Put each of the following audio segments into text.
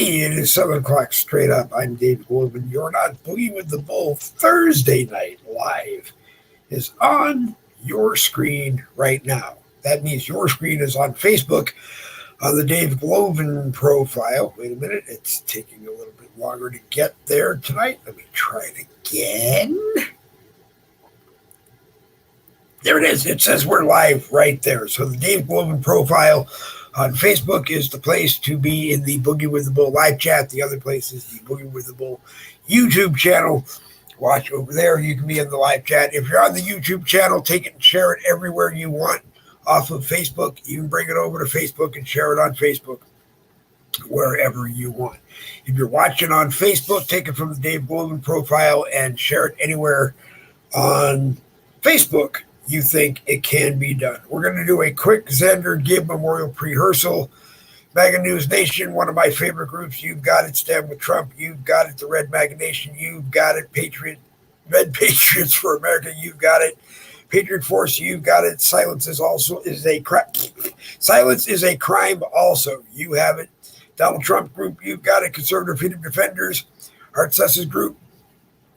Hey, it is 7 o'clock straight up. I'm Dave Goldman. You're not Boogie with the Bull. Thursday Night Live is on your screen right now. That means your screen is on Facebook on the Dave Goldman profile. Wait a minute, it's taking a little bit longer to get there tonight. Let me try it again. There it is. It says we're live right there. So the Dave Goldman profile on Facebook is the place to be in the Boogie with the Bull live chat. The other place is the Boogie with the Bull YouTube channel. Watch over there. You can be in the live chat. If you're on the YouTube channel, take it and share it everywhere you want off of Facebook. You can bring it over to Facebook and share it on Facebook wherever you want. If you're watching on Facebook, take it from the Dave Goldman profile and share it anywhere on Facebook you think it can be done. We're going to do a quick Xander Gibb Memorial pre-rehearsal. MAGA News Nation, one of my favorite groups. You've got it. Stand with Trump. You've got it. The Red MAGA Nation. You've got it. Red Patriots for America. You've got it. Patriot Force. You've got it. Silence is a crime. Silence is a crime. Also, you have it. Donald Trump group. You've got it. Conservative Freedom Defenders. Art Sess's group,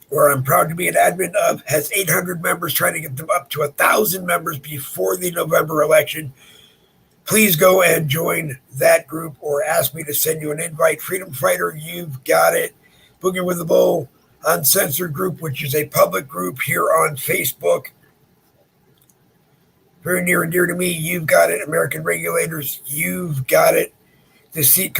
where I'm proud to be an admin of, has 800 members, trying to get them up to 1,000 members before the November election. Please go and join that group or ask me to send you an invite. Freedom Fighter, you've got it. Boogie with the Bull, Uncensored Group, which is a public group here on Facebook. Very near and dear to me, you've got it. American Regulators, you've got it. Deceit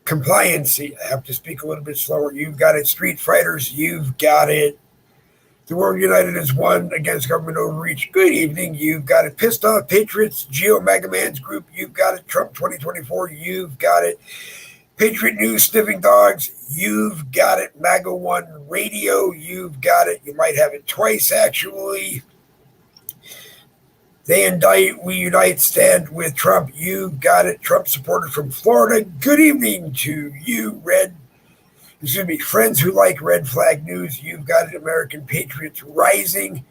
Compliancy, I have to speak a little bit slower. You've got it. Street Fighters, you've got it. The World United is one against government overreach. Good evening, you've got it. Pissed Off Patriots, Geo Megaman's group, you've got it. Trump 2024, you've got it. Patriot News Sniffing Dogs, you've got it. MAGA One Radio, you've got it. You might have it twice, actually. They Indict, We Unite, Stand with Trump. You've got it. Trump supporters from Florida. Good evening to you, Friends who like red flag news. You've got it. American Patriots Rising.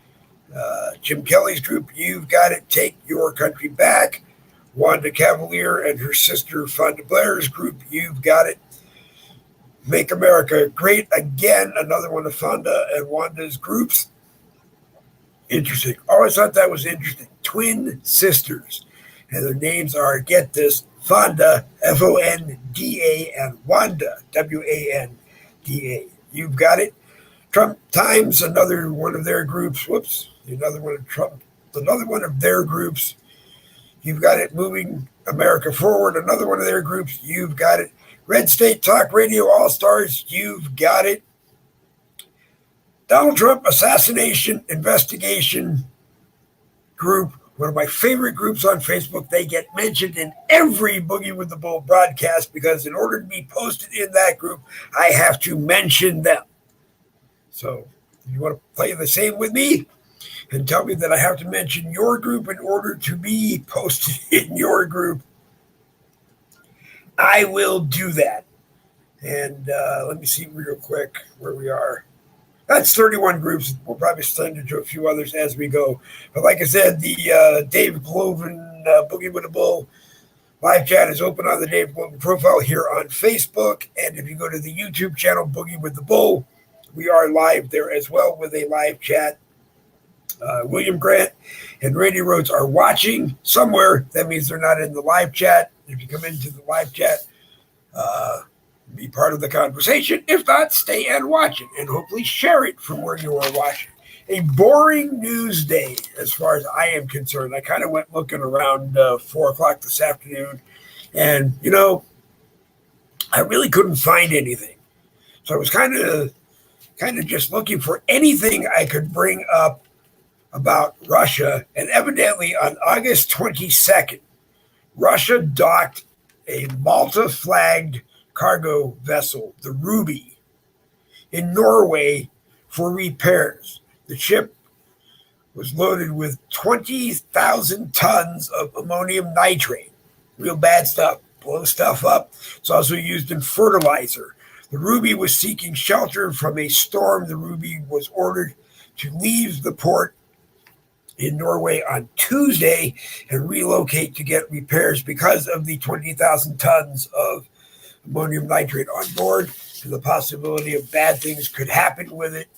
Jim Kelly's group. You've got it. Take Your Country Back. Wanda Cavalier and her sister Fonda Blair's group. You've got it. Make America Great Again. Another one of Fonda and Wanda's groups. Interesting. Always thought that was interesting. Twin sisters. And their names are, get this, Fonda, Fonda, and Wanda, Wanda. You've got it. Trump Times, another one of their groups. Another one of their groups. You've got it. Moving America Forward, another one of their groups. You've got it. Red State Talk Radio All-Stars, you've got it. Donald Trump Assassination Investigation Group, one of my favorite groups on Facebook. They get mentioned in every Boogie with the Bull broadcast because in order to be posted in that group, I have to mention them. So if you want to play the same with me and tell me that I have to mention your group in order to be posted in your group, I will do that. And let me see real quick where we are. That's 31 groups. We'll probably send it to a few others as we go. But like I said, the Dave Goldman Boogie with the Bull live chat is open on the Dave Goldman profile here on Facebook. And if you go to the YouTube channel, Boogie with the Bull, we are live there as well with a live chat. William Grant and Randy Rhodes are watching somewhere. That means they're not in the live chat. If you come into the live chat, be part of the conversation. If not, stay and watch it and hopefully share it from where you are watching. A boring news day as far as I am concerned. I kind of went looking around 4 o'clock this afternoon and, I really couldn't find anything. So I was kind of just looking for anything I could bring up about Russia. And evidently on August 22nd, Russia docked a Malta-flagged cargo vessel, the Ruby, in Norway for repairs. The ship was loaded with 20,000 tons of ammonium nitrate. Real bad stuff, blow stuff up. It's also used in fertilizer. The Ruby was seeking shelter from a storm. The Ruby was ordered to leave the port in Norway on Tuesday and relocate to get repairs because of the 20,000 tons of ammonium nitrate on board and the possibility of bad things could happen with it.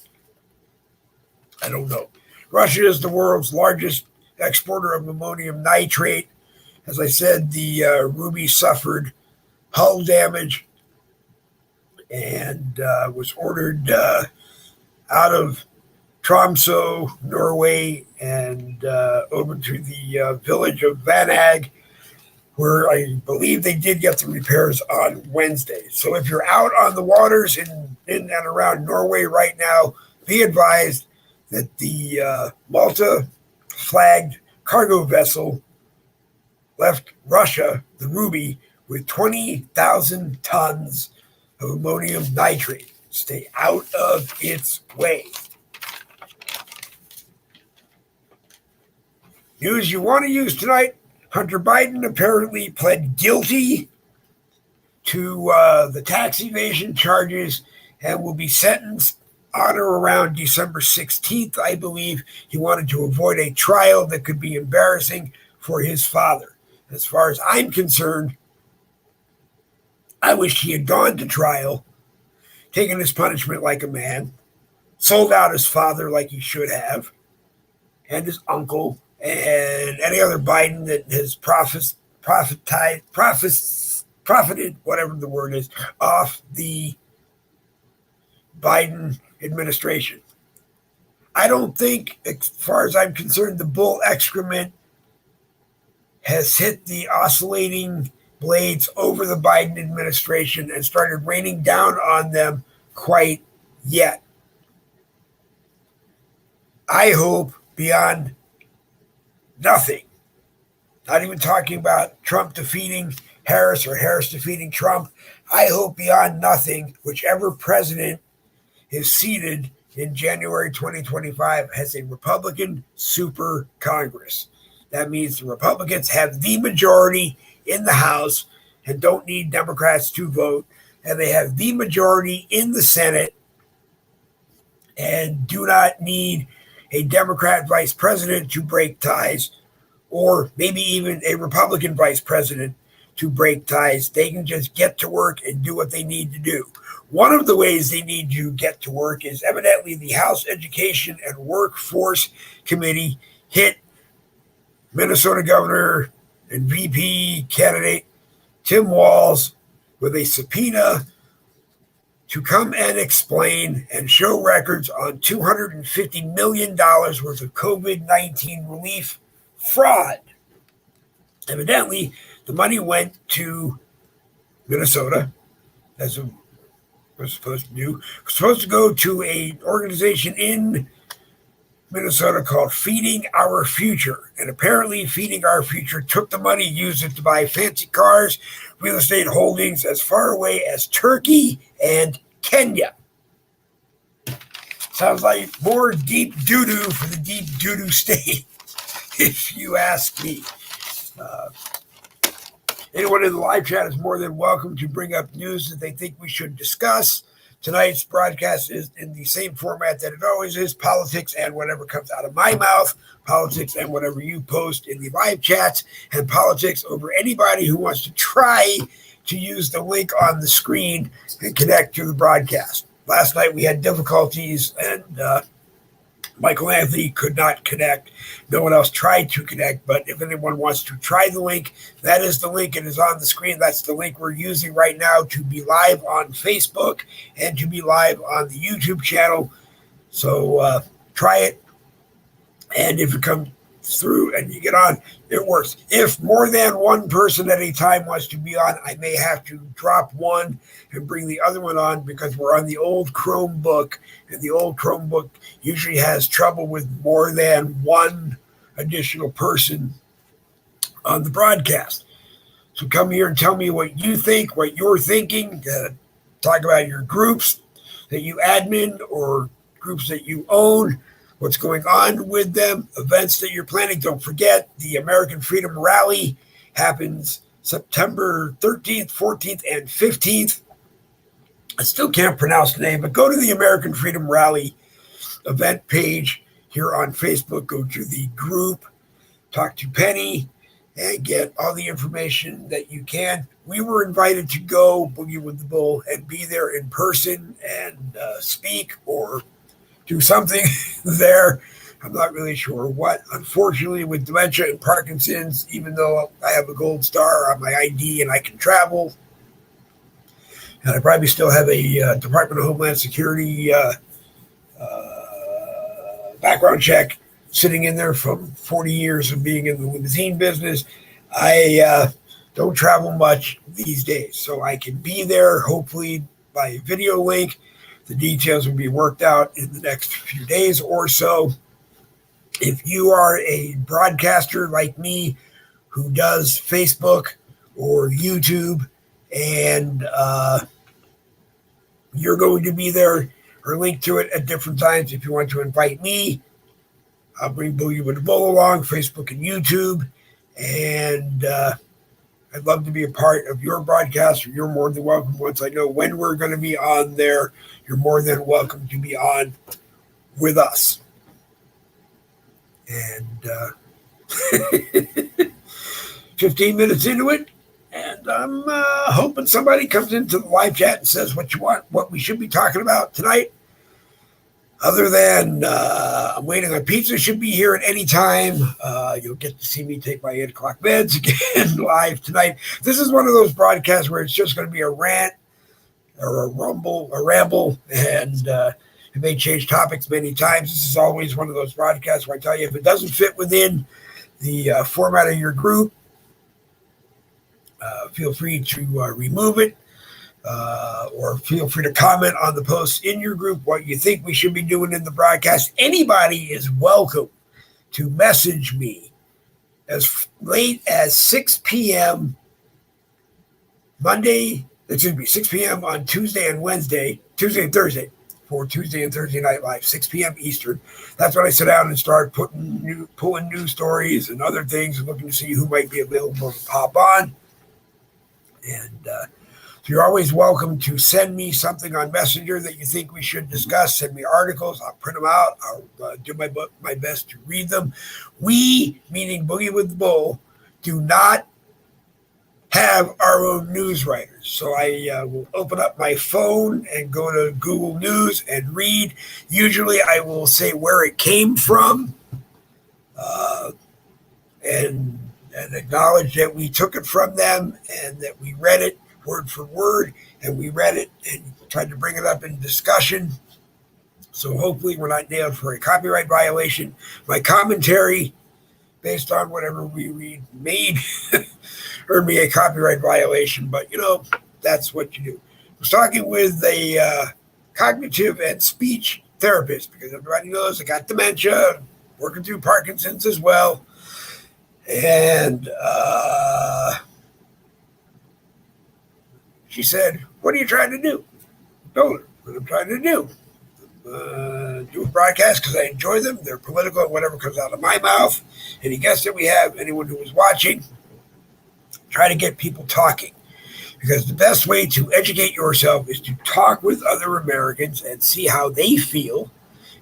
I don't know. Russia is the world's largest exporter of ammonium nitrate. As I said, the Ruby suffered hull damage and was ordered out of Tromsø, Norway, and over to the village of Vanag, where I believe they did get the repairs on Wednesday. So if you're out on the waters in and around Norway right now, be advised that the Malta-flagged cargo vessel left Russia, the Ruby, with 20,000 tons of ammonium nitrate. Stay out of its way. News you want to use tonight: Hunter Biden apparently pled guilty to the tax evasion charges and will be sentenced on or around December 16th, I believe. He wanted to avoid a trial that could be embarrassing for his father. As far as I'm concerned, I wish he had gone to trial, taken his punishment like a man, sold out his father like he should have, and his uncle, and any other Biden that has profited, whatever the word is, off the Biden administration. I don't think, as far as I'm concerned, the bull excrement has hit the oscillating blades over the Biden administration and started raining down on them quite yet. I hope beyond nothing, not even talking about Trump defeating Harris or Harris defeating Trump, I hope beyond nothing, whichever president is seated in January 2025 has a Republican super Congress. That means the Republicans have the majority in the House and don't need Democrats to vote, and they have the majority in the Senate and do not need a Democrat vice president to break ties, or maybe even a Republican vice president to break ties. They can just get to work and do what they need to do. One of the ways they need to get to work is evidently the House Education and Workforce Committee hit Minnesota Governor and VP candidate Tim Walz with a subpoena to come and explain and show records on $250 million worth of COVID-19 relief fraud. Evidently, the money went to Minnesota, as it was supposed to do. It was supposed to go to an organization in Minnesota called Feeding Our Future. And apparently Feeding Our Future took the money, used it to buy fancy cars, real estate holdings as far away as Turkey and Kenya. Sounds like more deep doo-doo for the deep doo-doo state, if you ask me. Anyone in the live chat is more than welcome to bring up news that they think we should discuss. Tonight's broadcast is in the same format that it always is: politics and whatever comes out of my mouth, politics and whatever you post in the live chats, and politics over anybody who wants to try to use the link on the screen and connect to the broadcast. Last night we had difficulties and Michael Anthony could not connect. No one else tried to connect, but if anyone wants to try the link, that is the link. It is on the screen. That's the link we're using right now to be live on Facebook and to be live on the YouTube channel. So try it. And if it comes through and you get on, it works. If more than one person at a time wants to be on, I may have to drop one and bring the other one on because we're on the old Chromebook, and the old Chromebook usually has trouble with more than one additional person on the broadcast. So come here and tell me what you think, what you're thinking. Talk about your groups that you admin or groups that you own, what's going on with them, events that you're planning. Don't forget, the American Freedom Rally happens September 13th, 14th, and 15th. I still can't pronounce the name, but go to the American Freedom Rally event page. here on Facebook. Go to the group, talk to Penny, and get all the information that you can. We were invited to go Boogie with the Bull and be there in person and speak or do something there. I'm not really sure what. Unfortunately, with dementia and Parkinson's, even though I have a gold star on my ID and I can travel, and I probably still have a Department of Homeland Security background check sitting in there from 40 years of being in the limousine business, I don't travel much these days. So I can be there, hopefully by video link. The details will be worked out in the next few days or so. If you are a broadcaster like me who does Facebook or YouTube and you're going to be there or link to it at different times, if you want to invite me, I'll bring Boogie with the Bull along, Facebook and YouTube. And I'd love to be a part of your broadcast. You're more than welcome. Once I know when we're going to be on there, you're more than welcome to be on with us. And 15 minutes into it, and I'm hoping somebody comes into the live chat and says what you want, what we should be talking about tonight. Other than I'm waiting on pizza, should be here at any time. You'll get to see me take my 8 o'clock meds again live tonight. This is one of those broadcasts where it's just going to be a rant or a ramble, and it may change topics many times. This is always one of those broadcasts where I tell you if it doesn't fit within the format of your group, feel free to remove it. Or feel free to comment on the posts in your group what you think we should be doing in the broadcast. Anybody is welcome to message me as late as 6 p.m. 6 p.m. on Tuesday and Thursday, for Tuesday and Thursday Night Live, 6 p.m. Eastern. That's when I sit down and start pulling news stories and other things and looking to see who might be available to pop on. And you're always welcome to send me something on Messenger that you think we should discuss. Send me articles. I'll print them out. I'll do my best to read them. We, meaning Boogie with the Bull, do not have our own news writers. So I will open up my phone and go to Google News and read. Usually I will say where it came from and acknowledge that we took it from them and that we read it word for word, and we read it and tried to bring it up in discussion. So hopefully we're not nailed for a copyright violation. My commentary, based on whatever we read, may earn me a copyright violation, but that's what you do. I was talking with a cognitive and speech therapist because everybody knows I got dementia, working through Parkinson's as well. And she said, "What are you trying to do?" I told her what I'm trying to do. Do a broadcast because I enjoy them. They're political and whatever comes out of my mouth. Any guests that we have, anyone who is watching, try to get people talking. Because the best way to educate yourself is to talk with other Americans and see how they feel.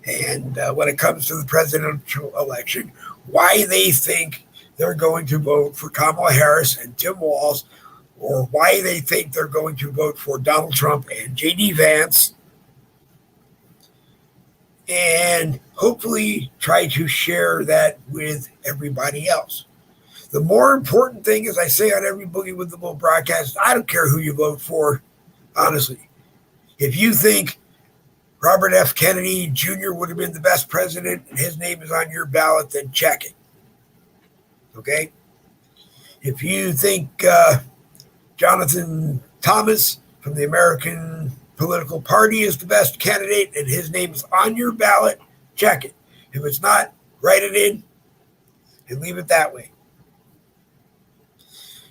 And when it comes to the presidential election, why they think they're going to vote for Kamala Harris and Tim Walz, or why they think they're going to vote for Donald Trump and J.D. Vance, and hopefully try to share that with everybody else. The more important thing, as I say on every Boogie with the Bull broadcast, I don't care who you vote for, honestly. If you think Robert F. Kennedy Jr. would have been the best president and his name is on your ballot, then check it. Okay? If you think Jonathan Thomas from the American Political Party is the best candidate and his name is on your ballot, check it. If it's not, write it in and leave it that way.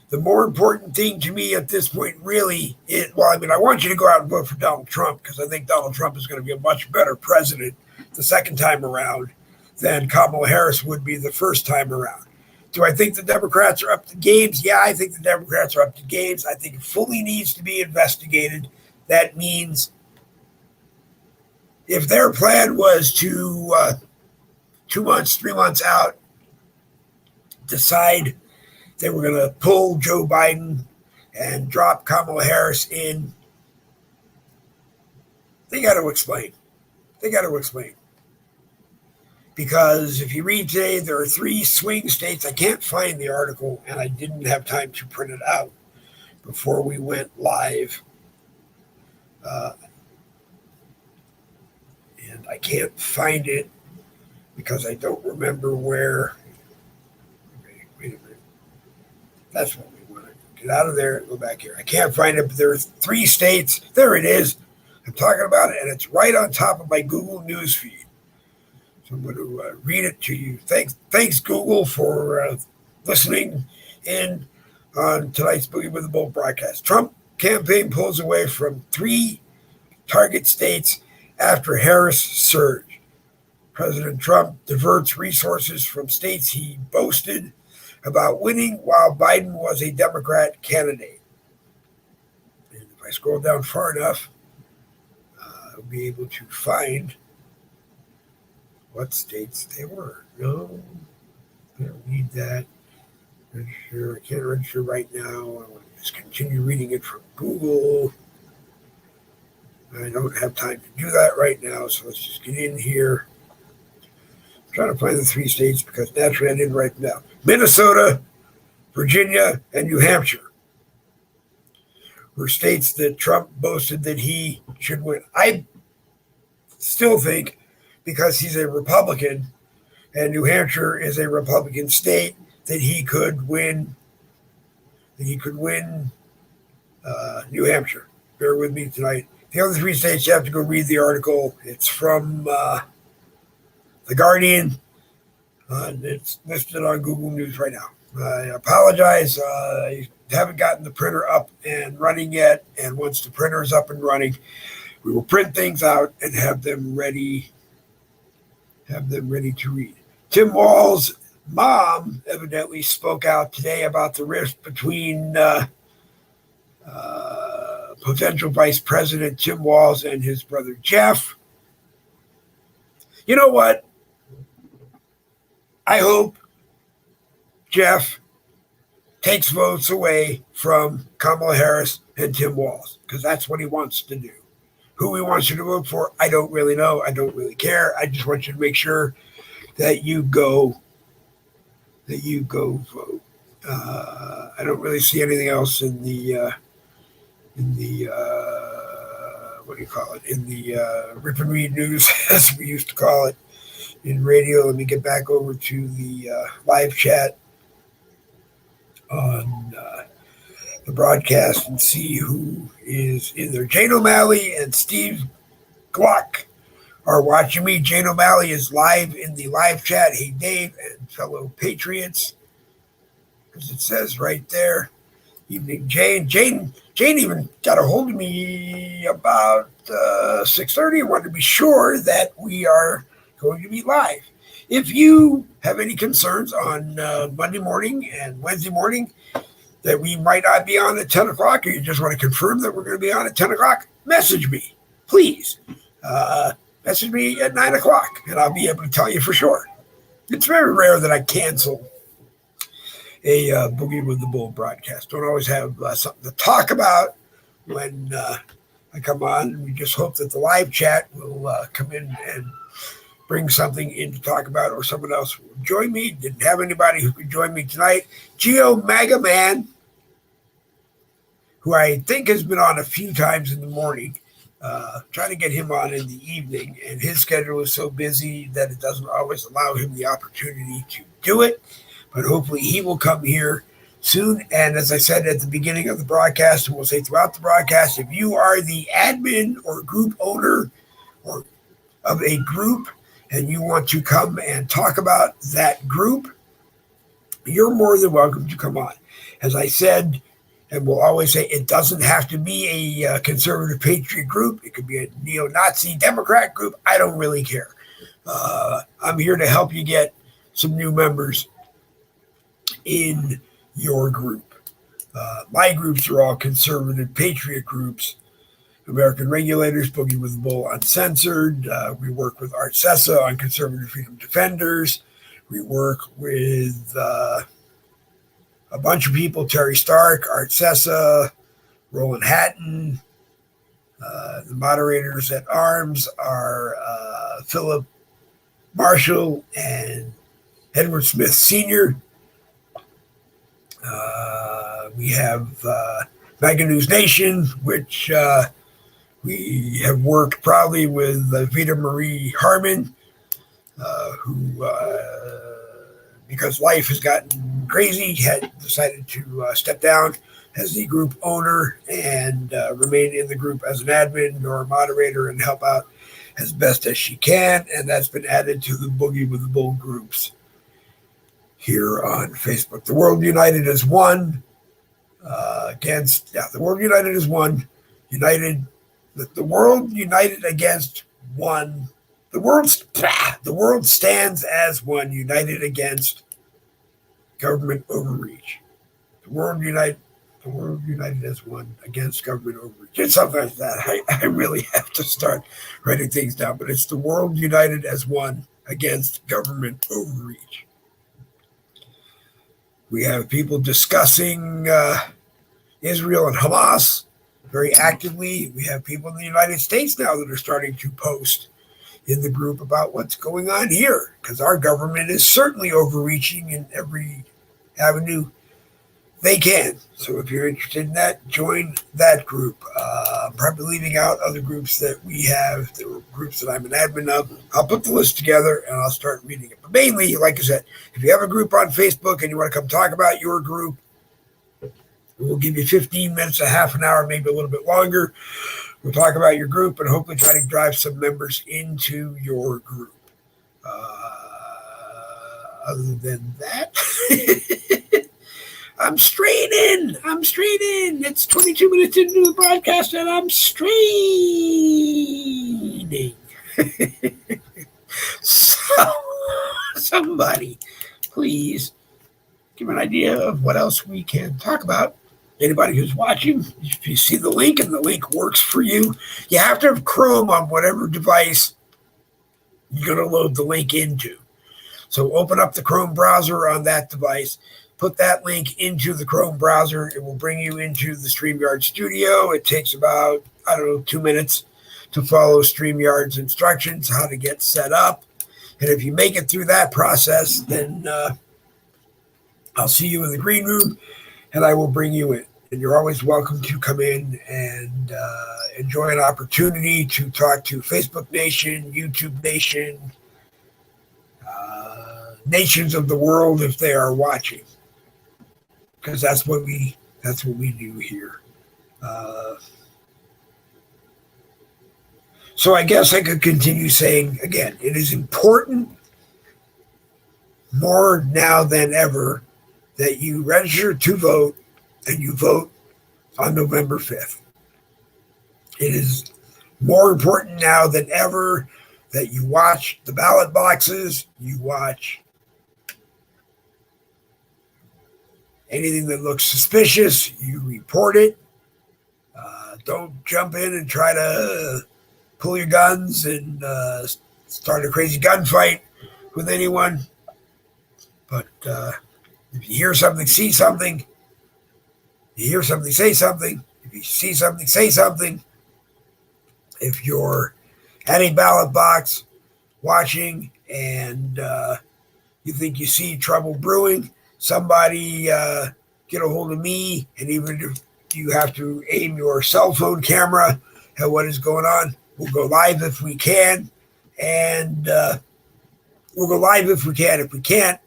The more important thing to me at this point really is, I want you to go out and vote for Donald Trump because I think Donald Trump is going to be a much better president the second time around than Kamala Harris would be the first time around. Do I think the Democrats are up to games? Yeah, I think the Democrats are up to games. I think it fully needs to be investigated. That means if their plan was to 2 months, 3 months out, decide they were going to pull Joe Biden and drop Kamala Harris in. They got to explain. They got to explain. Because if you read today, there are 3 swing states. I can't find the article, and I didn't have time to print it out before we went live. And I can't find it because I don't remember where. Okay, wait a minute. That's what we want to get out of there and go back here. I can't find it, but there are 3 states. There it is. I'm talking about it, and it's right on top of my Google News feed. So I'm going to read it to you. Thanks, Google, for listening in on tonight's Boogie with the Bull broadcast. Trump campaign pulls away from 3 target states after Harris surge. President Trump diverts resources from states he boasted about winning while Biden was a Democrat candidate. And if I scroll down far enough, I'll be able to find what states they were. No, I don't need that. Register. I can't register right now. I want to just continue reading it from Google. I don't have time to do that right now, so let's just get in here. I'm trying to find the 3 states because naturally I didn't write them down. Minnesota, Virginia, and New Hampshire were states that Trump boasted that he should win. I still think because he's a Republican and New Hampshire is a Republican state that he could win. New Hampshire. Bear with me tonight. The other 3 states, you have to go read the article. It's from The Guardian. And it's listed on Google News right now. I apologize. I haven't gotten the printer up and running yet. And once the printer is up and running, we will print things out and have them ready to read. Tim Walz's mom evidently spoke out today about the rift between potential Vice President Tim Walz and his brother Jeff. You know what? I hope Jeff takes votes away from Kamala Harris and Tim Walz because that's what he wants to do. Who he wants you to vote for, I don't really know. I don't really care. I just want you to make sure that you go vote. I don't really see anything else in the what do you call it? In the rip and read news, as we used to call it in radio. Let me get back over to the live chat on the broadcast and see who is in there. Jane O'Malley and Steve Glock are watching me. Jane O'Malley is live in the live chat. Hey, Dave and fellow Patriots, as it says right there. Evening, Jane. Jane even got a hold of me about 6:30. I wanted to be sure that we are going to be live. If you have any concerns on Monday morning and Wednesday morning that we might not be on at 10 o'clock, or you just want to confirm that we're going to be on at 10 o'clock, message me, please. Message me at 9 o'clock, and I'll be able to tell you for sure. It's very rare that I cancel a Boogie with the Bull broadcast. Don't always have something to talk about when I come on. We just hope that the live chat will come in and bring something in to talk about, or someone else will join me. Didn't have anybody who could join me tonight. Geo Maga Man, who I think has been on a few times in the morning, trying to get him on in the evening, and his schedule is so busy that it doesn't always allow him the opportunity to do it. But hopefully he will come here soon. And as I said at the beginning of the broadcast, and we'll say throughout the broadcast, if you are the admin or group owner or of a group and you want to come and talk about that group, you're more than welcome to come on. As I said, and we'll always say, it doesn't have to be a conservative patriot group. It could be a neo-Nazi Democrat group. I don't really care. I'm here to help you get some new members in your group. My groups are all conservative patriot groups, American Regulators, Boogie with the Bull Uncensored. We work with Art Sessa on Conservative Freedom Defenders. We work with a bunch of people, Terry Stark, Art Sessa, Roland Hatton. The moderators at arms are Philip Marshall and Edward Smith Sr. We have Mega News Nation, which we have worked probably with Vita Marie Harmon, who, because life has gotten crazy, had decided to step down as the group owner and remain in the group as an admin or a moderator and help out as best as she can. And that's been added to the Boogie with the Bull groups here on Facebook. The World United as One the World United as One. The world united against one. The world stands as one, united against government overreach. The world united as one against government overreach. It's something like that. I really have to start writing things down, but it's the world united as one against government overreach. We have people discussing Israel and Hamas very actively. We have people in the United States now that are starting to post in the group about what's going on here, because our government is certainly overreaching in every avenue they can. So if you're interested in that, join that group. I'm probably leaving out other groups that we have. There were groups that I'm an admin of. I'll put the list together and I'll start reading it. But mainly, like I said, if you have a group on Facebook and you want to come talk about your group, we'll give you 15 minutes, a half an hour, maybe a little bit longer. We'll talk about your group and hopefully try to drive some members into your group. Other than that, I'm straight in. It's 22 minutes into the broadcast and I'm straining. So, somebody, please give an idea of what else we can talk about. Anybody who's watching, if you see the link and the link works for you, you have to have Chrome on whatever device you're going to load the link into. So open up the Chrome browser on that device, put that link into the Chrome browser. It will bring you into the StreamYard studio. It takes about, 2 minutes to follow StreamYard's instructions, how to get set up. And if you make it through that process, then I'll see you in the green room and I will bring you in. And you're always welcome to come in and enjoy an opportunity to talk to Facebook Nation, YouTube Nation, nations of the world if they are watching, because that's what we do here. So I guess I could continue saying again, it is important more now than ever that you register to vote and you vote on November 5th. It is more important now than ever that you watch the ballot boxes, you watch anything that looks suspicious, you report it. Don't jump in and try to pull your guns and start a crazy gunfight with anyone. But if you hear something, see something. You hear something, say something. If you see something, say something. If you're at a ballot box watching and you think you see trouble brewing, somebody get a hold of me. And even if you have to aim your cell phone camera at what is going on, we'll go live if we can. And we'll go live if we can. If we can't,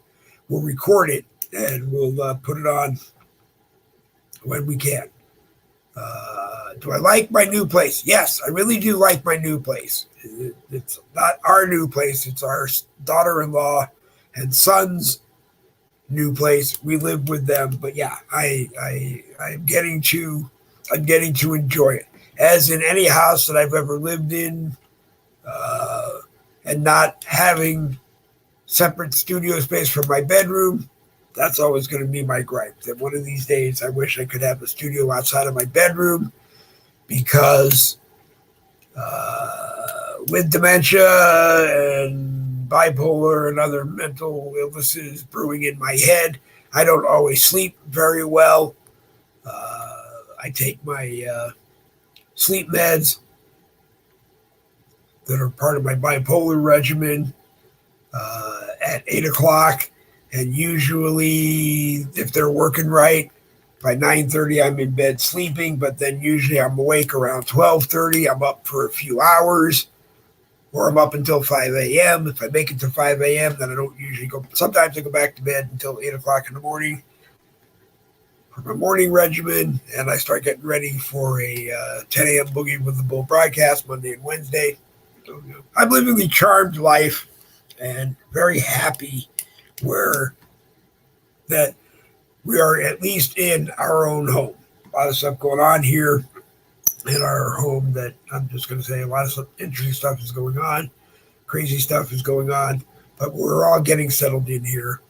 we'll record it and we'll put it on when we can. Do I like my new place? Yes, I really do like my new place. It's not our new place. It's our daughter-in-law and son's new place. We live with them, but yeah, I'm getting to enjoy it. As in any house that I've ever lived in, and not having separate studio space from my bedroom, that's always going to be my gripe. That one of these days, I wish I could have a studio outside of my bedroom, because with dementia and bipolar and other mental illnesses brewing in my head. I don't always sleep very well. I take my sleep meds that are part of my bipolar regimen at 8 o'clock. And usually, if they're working right, by 9:30 I'm in bed sleeping, but then usually I'm awake around 12:30. I'm up for a few hours, or I'm up until 5 a.m. If I make it to 5 a.m., then I don't usually go. Sometimes I go back to bed until 8 o'clock in the morning for my morning regimen, and I start getting ready for a 10 a.m. Boogie with the Bull broadcast Monday and Wednesday. So, I'm living the charmed life and very happy where that we are at least in our own home. A lot of stuff going on here in our home that I'm just going to say a lot of stuff, interesting stuff is going on, crazy stuff is going on, but we're all getting settled in here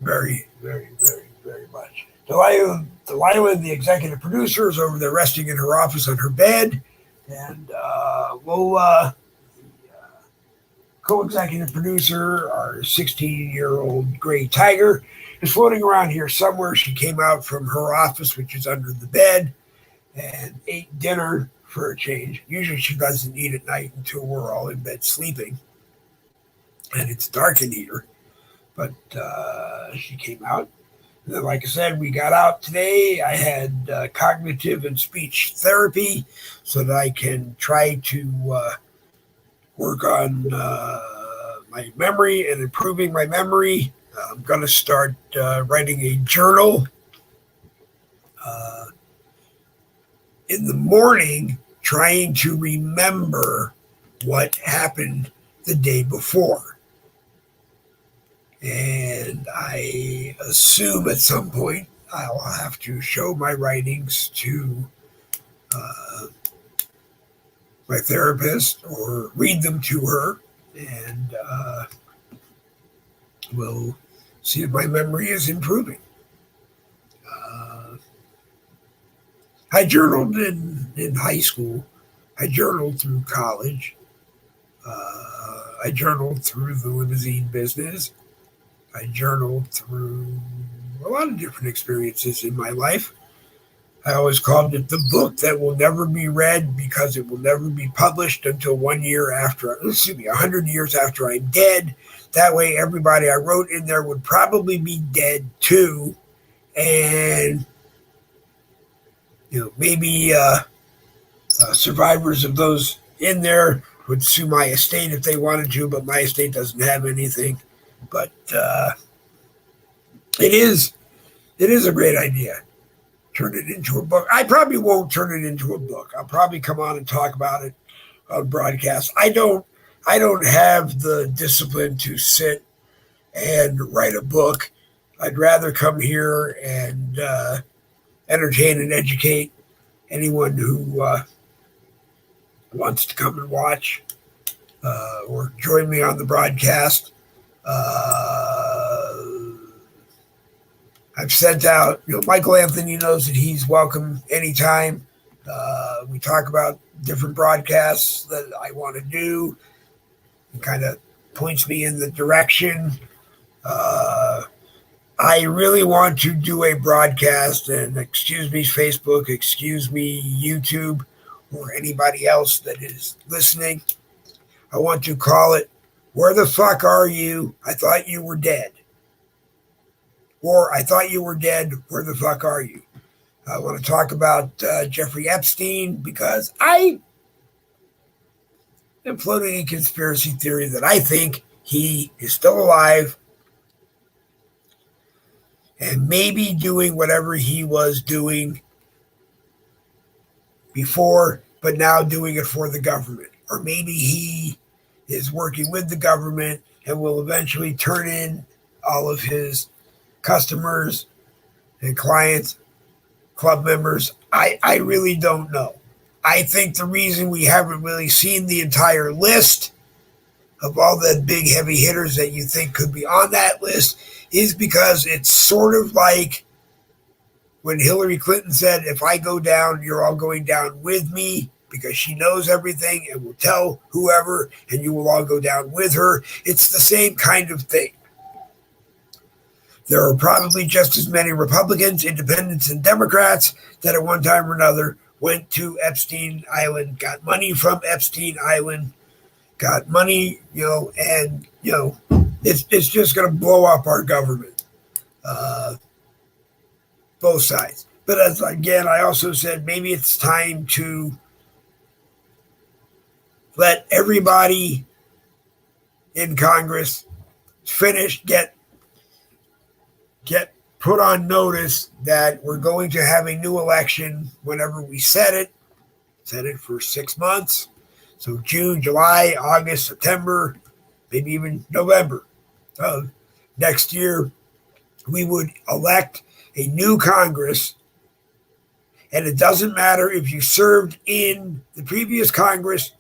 very, very, very, very much. Delilah, the executive producer, is over there resting in her office on her bed, and co-executive producer, our 16-year-old gray tiger, is floating around here somewhere. She came out from her office, which is under the bed, and ate dinner for a change. Usually she doesn't eat at night until we're all in bed sleeping, and it's dark in here. But she came out. And then, like I said, we got out today. I had cognitive and speech therapy so that I can try to work on my memory and improving my memory. I'm going to start writing a journal in the morning, trying to remember what happened the day before. And I assume at some point I'll have to show my writings to my therapist or read them to her, and we'll see if my memory is improving. I journaled in high school. I journaled through college. I journaled through the limousine business. I journaled through a lot of different experiences in my life. I always called it the book that will never be read because it will never be published until 100 years after I'm dead. That way, everybody I wrote in there would probably be dead too. And, maybe survivors of those in there would sue my estate if they wanted to, but my estate doesn't have anything. But it is a great idea. Turn it into a book. I probably won't turn it into a book. I'll probably come on and talk about it on broadcast. I don't have the discipline to sit and write a book. I'd rather come here and entertain and educate anyone who wants to come and watch or join me on the broadcast. I've sent out, Michael Anthony knows that he's welcome anytime. We talk about different broadcasts that I want to do. He kind of points me in the direction. I really want to do a broadcast, and excuse me, Facebook, excuse me, YouTube, or anybody else that is listening. I want to call it, "Where the fuck are you? I thought you were dead." Or, "I thought you were dead. Where the fuck are you?" I want to talk about Jeffrey Epstein because I am floating a conspiracy theory that I think he is still alive and maybe doing whatever he was doing before, but now doing it for the government. Or maybe he is working with the government and will eventually turn in all of his customers and clients, club members. I really don't know. I think the reason we haven't really seen the entire list of all the big heavy hitters that you think could be on that list is because it's sort of like when Hillary Clinton said, "If I go down, you're all going down with me." because she knows everything and will tell whoever, and you will all go down with her. It's the same kind of thing. There are probably just as many Republicans, independents, and Democrats that at one time or another went to Epstein Island, got money from Epstein Island, got money, and, it's just going to blow up our government, both sides. But as again, I also said maybe it's time to let everybody in Congress finish, get put on notice that we're going to have a new election whenever we set it for 6 months. So June, July, August, September, maybe even November of next year, we would elect a new Congress. And it doesn't matter if you served in the previous Congress,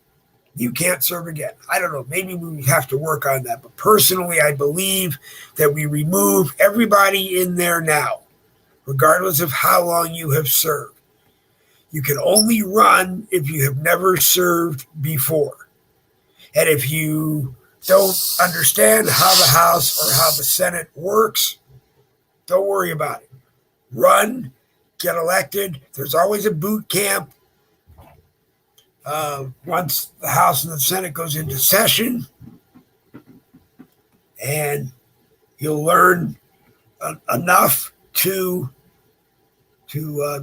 you can't serve again. I don't know. Maybe we have to work on that. But personally, I believe that we remove everybody in there now, regardless of how long you have served. You can only run if you have never served before. And if you don't understand how the House or how the Senate works, don't worry about it. Run, get elected. There's always a boot camp. Once the House and the Senate goes into session, and you'll learn enough to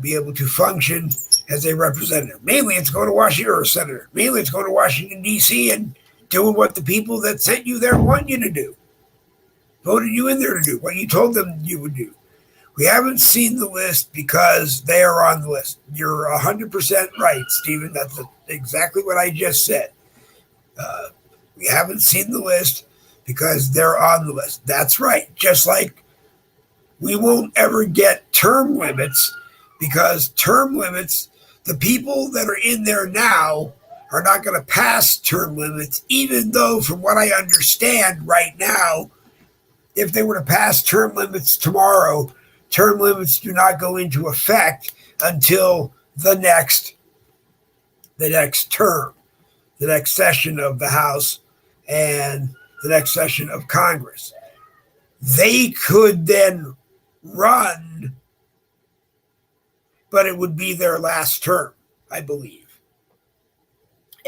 be able to function as a representative. Mainly it's going to Washington, or a senator. Mainly it's going to Washington, D.C. and doing what the people that sent you there want you to do. Voted you in there to do what you told them you would do. We haven't seen the list because they are on the list. You're 100% right, Stephen. That's exactly what I just said. We haven't seen the list because they're on the list. That's right. Just like we won't ever get term limits, because term limits, the people that are in there now are not going to pass term limits, even though, from what I understand right now, if they were to pass term limits tomorrow, term limits do not go into effect until the next term, the next session of the House and the next session of Congress. They could then run, but it would be their last term, I believe.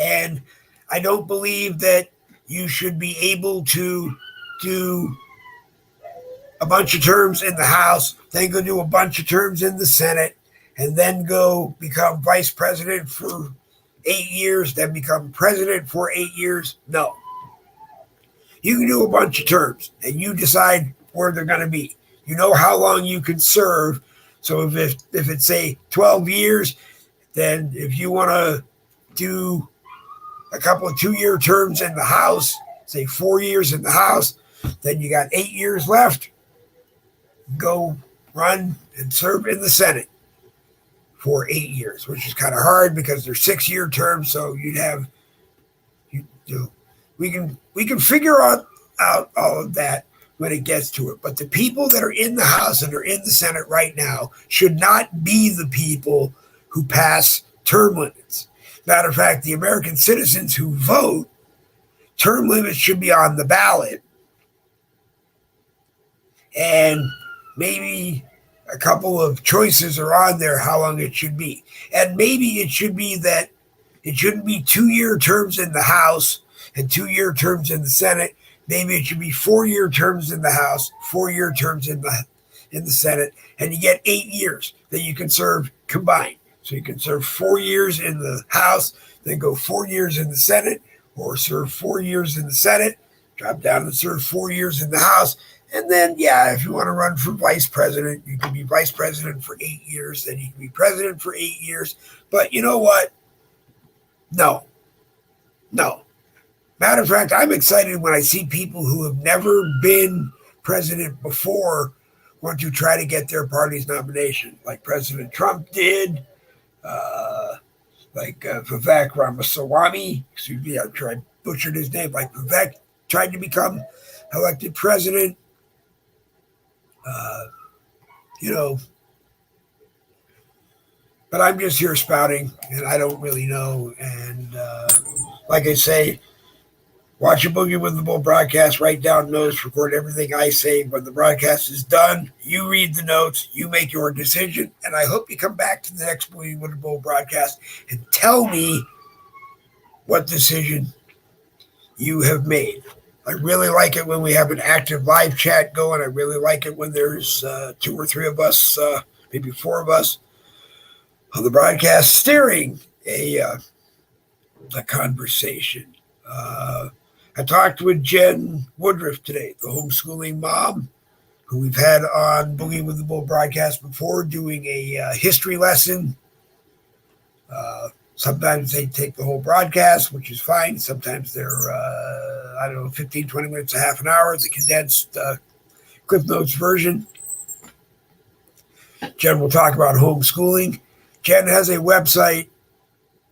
And I don't believe that you should be able to do a bunch of terms in the House, then go do a bunch of terms in the Senate, and then go become vice president for 8 years, then become president for 8 years. No. You can do a bunch of terms, and you decide where they're going to be. You know how long you can serve. So if it's, say, 12 years, then if you want to do a couple of 2-year terms in the House, say 4 years in the House, then you got 8 years left. Go run and serve in the Senate for 8 years, which is kind of hard because they're 6-year terms. So you'd have, we can figure out all of that when it gets to it. But the people that are in the House and are in the Senate right now should not be the people who pass term limits. Matter of fact, the American citizens who vote, term limits should be on the ballot. And maybe a couple of choices are on there how long it should be. And maybe it should be that it shouldn't be 2-year terms in the House and 2-year terms in the Senate. Maybe it should be 4-year terms in the House, 4-year terms in the Senate, and you get 8 years that you can serve combined. So you can serve 4 years in the House, then go 4 years in the Senate, or serve 4 years in the Senate, drop down and serve 4 years in the House. And then, if you want to run for vice president, you can be vice president for 8 years. Then you can be president for 8 years. But you know what? No. Matter of fact, I'm excited when I see people who have never been president before want to try to get their party's nomination, like President Trump did, like Vivek Ramaswamy. Excuse me, I butchered his name. Like Vivek tried to become elected president. But I'm just here spouting, and I don't really know. And like I say, watch a Boogie with the Bull broadcast, write down notes, record everything I say. When the broadcast is done, you read the notes, you make your decision, and I hope you come back to the next Boogie with the Bull broadcast and tell me what decision you have made. I really like it when we have an active live chat going. I really like it when there's 2 or 3 of us, maybe 4 of us on the broadcast steering a conversation. I talked with Jen Woodruff today, the homeschooling mom, who we've had on Boogie with the Bull broadcast before, doing a history lesson. Sometimes they take the whole broadcast, which is fine. Sometimes they're, 15, 20 minutes, a half an hour, the condensed Cliff Notes version. Jen will talk about homeschooling. Jen has a website,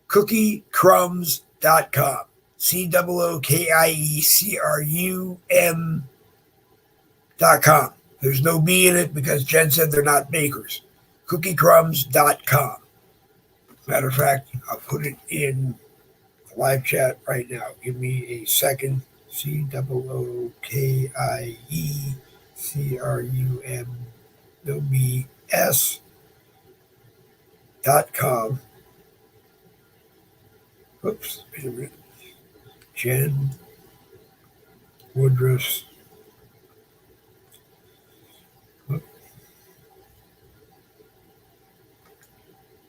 cookiecrumbs.com. COOKIECRUM.com. There's no B in it because Jen said they're not bakers. Cookiecrumbs.com. Matter of fact, I'll put it in the live chat right now. Give me a second. COOKIECRUM. No B S.com. Oops, wait a minute. Jen Woodruff's.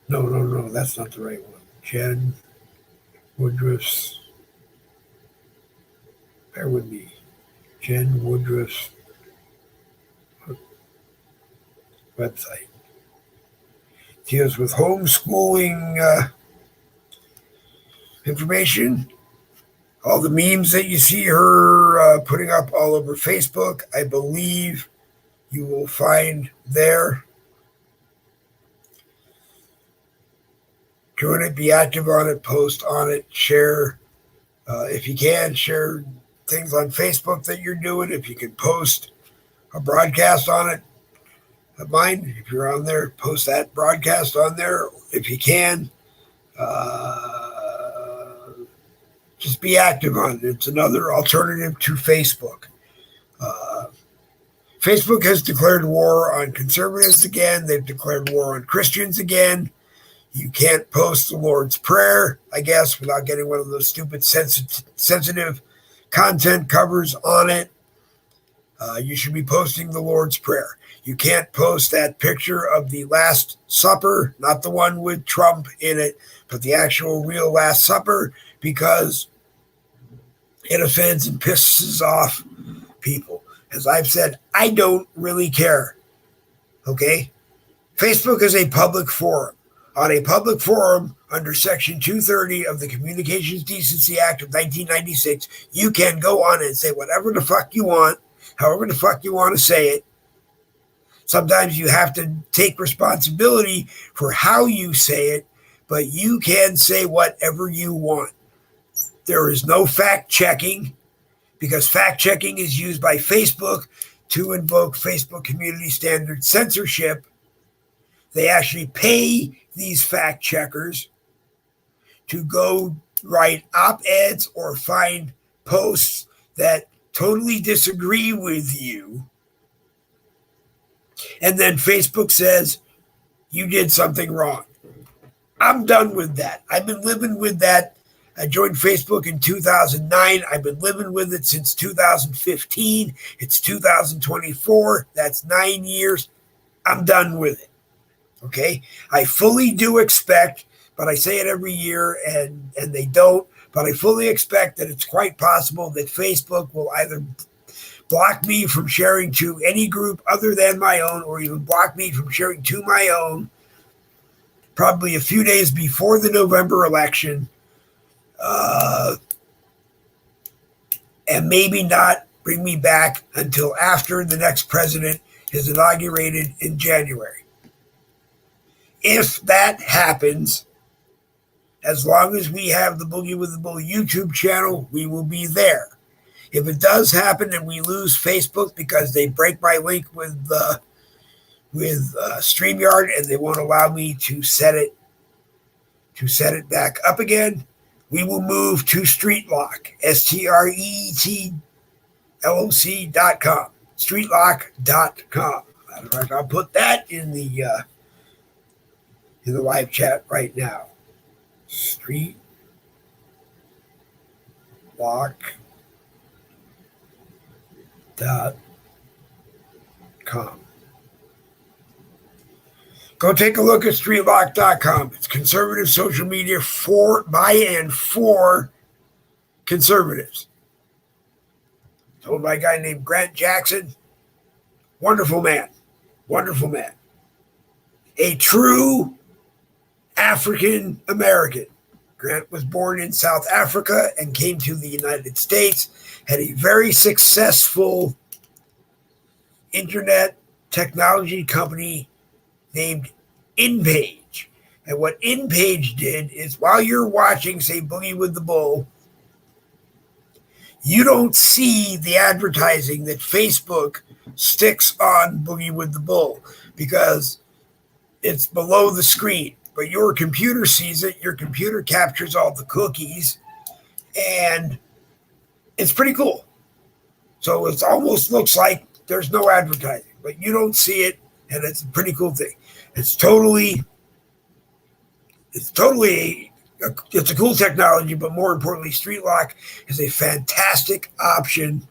No, that's not the right one. Jen Woodruff's. Bear with me. Jen Woodruff's website deals with homeschooling information. All the memes that you see her putting up all over Facebook, I believe you will find there. Join it, be active on it, post on it, share. If you can, share things on Facebook that you're doing. If you can post a broadcast on it, of mine, if you're on there, post that broadcast on there. If you can, just be active on it. It's another alternative to Facebook. Facebook has declared war on conservatives again. They've declared war on Christians again. You can't post the Lord's Prayer, I guess, without getting one of those stupid sensitive content covers on it. You should be posting the Lord's Prayer. You can't post that picture of the Last Supper, not the one with Trump in it, but the actual real Last Supper, because it offends and pisses off people. As I've said, I don't really care. Okay? Facebook is a public forum. On a public forum under Section 230 of the Communications Decency Act of 1996, you can go on and say whatever the fuck you want, however the fuck you want to say it. Sometimes you have to take responsibility for how you say it, but you can say whatever you want. There is no fact checking, because fact checking is used by Facebook to invoke Facebook community standard censorship. They actually pay these fact checkers to go write op-eds or find posts that totally disagree with you. And then Facebook says, you did something wrong. I'm done with that. I've been living with that. I joined Facebook in 2009. I've been living with it since 2015. It's 2024. That's 9 years. I'm done with it. Okay? I fully do expect, but I say it every year and they don't, but I fully expect that it's quite possible that Facebook will either block me from sharing to any group other than my own, or even block me from sharing to my own, probably a few days before the November election, and maybe not bring me back until after the next president is inaugurated in January. If that happens, as long as we have the Boogie with the Bull YouTube channel, we will be there. If it does happen and we lose Facebook because they break my link with StreamYard and they won't allow me to set it to set it back up again, we will move to StreetLock, StreetLock.com. StreetLock.com. Matter of fact, I'll put that in the live chat right now. StreetLock.com. Go take a look at StreetLock.com. It's conservative social media by and for conservatives. Told by a guy named Grant Jackson. Wonderful man. Wonderful man. A true African American. Grant was born in South Africa and came to the United States. Had a very successful internet technology company named InPage. And what InPage did is while you're watching, say, Boogie with the Bull, you don't see the advertising that Facebook sticks on Boogie with the Bull because it's below the screen. But your computer sees it. Your computer captures all the cookies. And it's pretty cool. So it almost looks like there's no advertising, but you don't see it. And it's a pretty cool thing. It's a cool technology, but more importantly, StreetLock is a fantastic option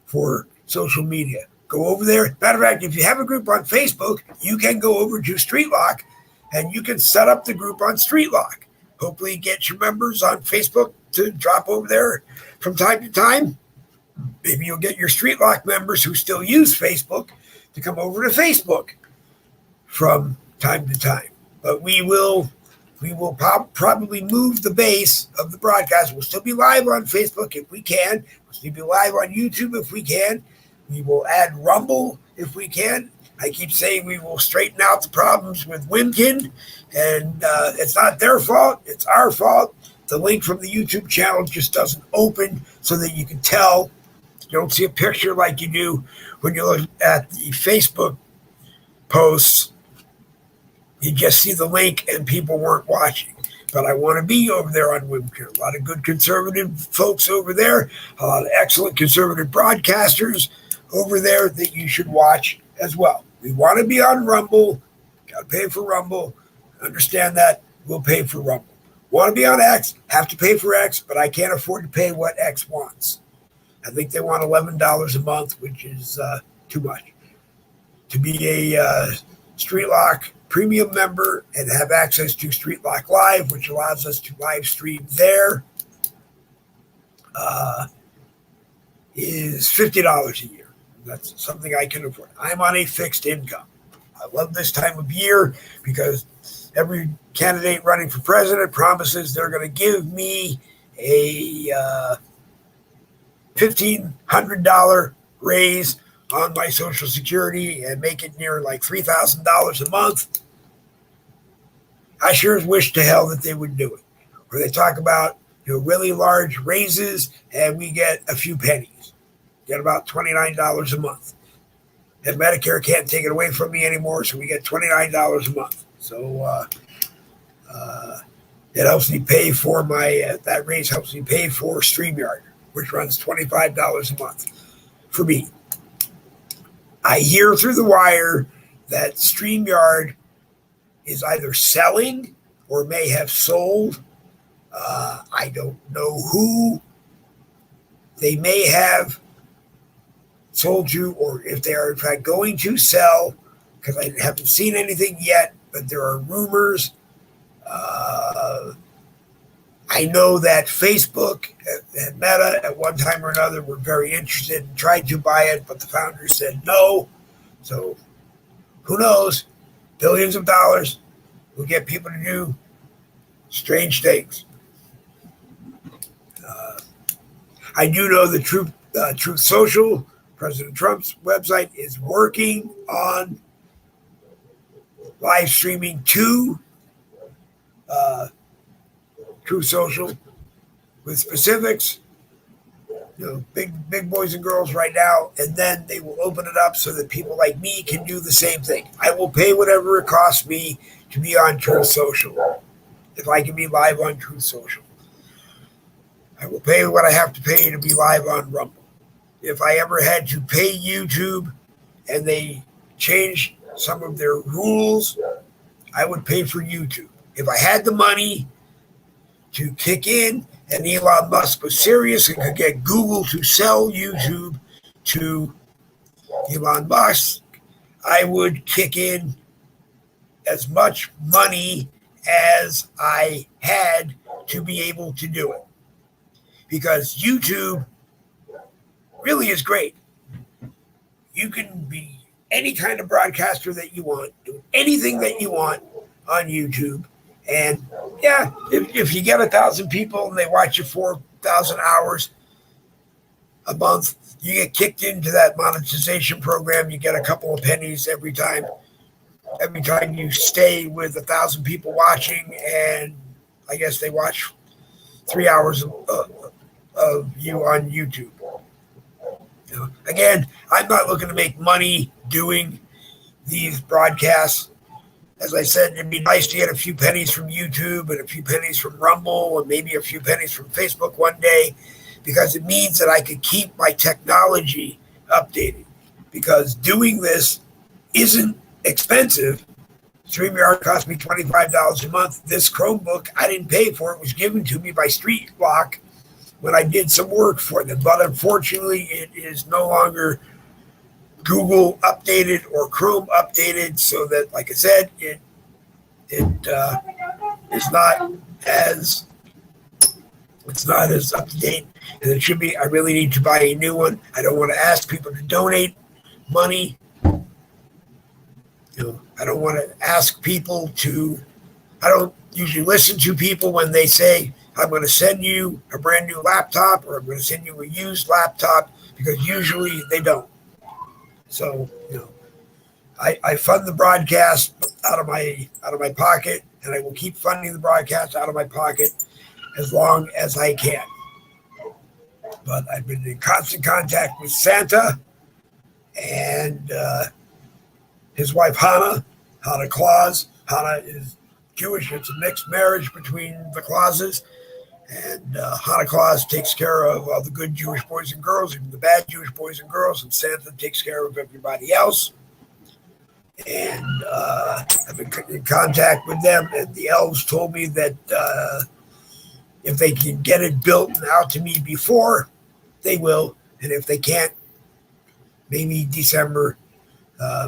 for social media. Go over there. Matter of fact, if you have a group on Facebook, you can go over to StreetLock and you can set up the group on StreetLock. Hopefully get your members on Facebook to drop over there from time to time. Maybe you'll get your StreetLock members who still use Facebook to come over to Facebook from time to time. But we will probably move the base of the broadcast. We'll still be live on Facebook if we can. We'll still be live on YouTube if we can. We will add Rumble if we can. I keep saying we will straighten out the problems with Wimkin, and it's not their fault. It's our fault. The link from the YouTube channel just doesn't open so that you can tell. You don't see a picture like you do when you look at the Facebook posts. You just see the link and people weren't watching. But I want to be over there on Wimkin. A lot of good conservative folks over there. A lot of excellent conservative broadcasters over there that you should watch as well. We want to be on Rumble. Got to pay for Rumble. Understand that. We'll pay for Rumble. Want to be on X. Have to pay for X, but I can't afford to pay what X wants. I think they want $11 a month, which is too much. To be a StreetLock premium member and have access to StreetLock Live, which allows us to live stream there, is $50 a year. That's something I can afford. I'm on a fixed income. I love this time of year because every candidate running for president promises they're going to give me a $1,500 raise on my Social Security and make it near like $3,000 a month. I sure wish to hell that they would do it. Or they talk about really large raises and we get a few pennies. Get about $29 a month. And Medicare can't take it away from me anymore, so we get $29 a month. So it helps me pay for that raise helps me pay for StreamYard, which runs $25 a month for me. I hear through the wire that StreamYard is either selling or may have sold. I don't know who they may have sold to or if they are in fact going to sell, because I haven't seen anything yet, but there are rumors. I know that Facebook and Meta at one time or another were very interested and tried to buy it, but the founders said no. So who knows? Billions of dollars will get people to do strange things. I do know the Truth Social, President Trump's website, is working on live streaming to Truth Social with specifics, big boys and girls right now, and then they will open it up so that people like me can do the same thing. I will pay whatever it costs me to be on Truth Social. if I can be live on Truth Social. I will pay what I have to pay to be live on Rumble. If I ever had to pay YouTube and they changed some of their rules, I would pay for YouTube. If I had the money to kick in and Elon Musk was serious and could get Google to sell YouTube to Elon Musk, I would kick in as much money as I had to be able to do it. Because YouTube really is great. You can be any kind of broadcaster that you want, do anything that you want on YouTube. And yeah, if you get 1,000 people and they watch you 4,000 hours a month, you get kicked into that monetization program. You get a couple of pennies every time. Every time you stay with 1,000 people watching, and I guess they watch 3 hours of you on YouTube. You know, again, I'm not looking to make money doing these broadcasts. As I said, it'd be nice to get a few pennies from YouTube and a few pennies from Rumble and maybe a few pennies from Facebook one day, because it means that I could keep my technology updated. Because doing this isn't expensive. StreamYard cost me $25 a month. This Chromebook, I didn't pay for. It was given to me by StreetLock when I did some work for them. But unfortunately, it is no longer Google updated or Chrome updated, so that, like I said, it is not as up to date as it should be. I really need to buy a new one. I don't want to ask people to donate money. I don't want to ask people to. I don't usually listen to people when they say, I'm going to send you a brand new laptop or I'm going to send you a used laptop, because usually they don't. So, I fund the broadcast out of my pocket, and I will keep funding the broadcast out of my pocket as long as I can. But I've been in constant contact with Santa and his wife Hannah Claus. Hannah is Jewish. It's a mixed marriage between the Clauses. And Hannah Claus takes care of all the good Jewish boys and girls, even the bad Jewish boys and girls, and Santa takes care of everybody else. And I've been in contact with them, and the elves told me that if they can get it built and out to me before, they will. And if they can't, maybe December,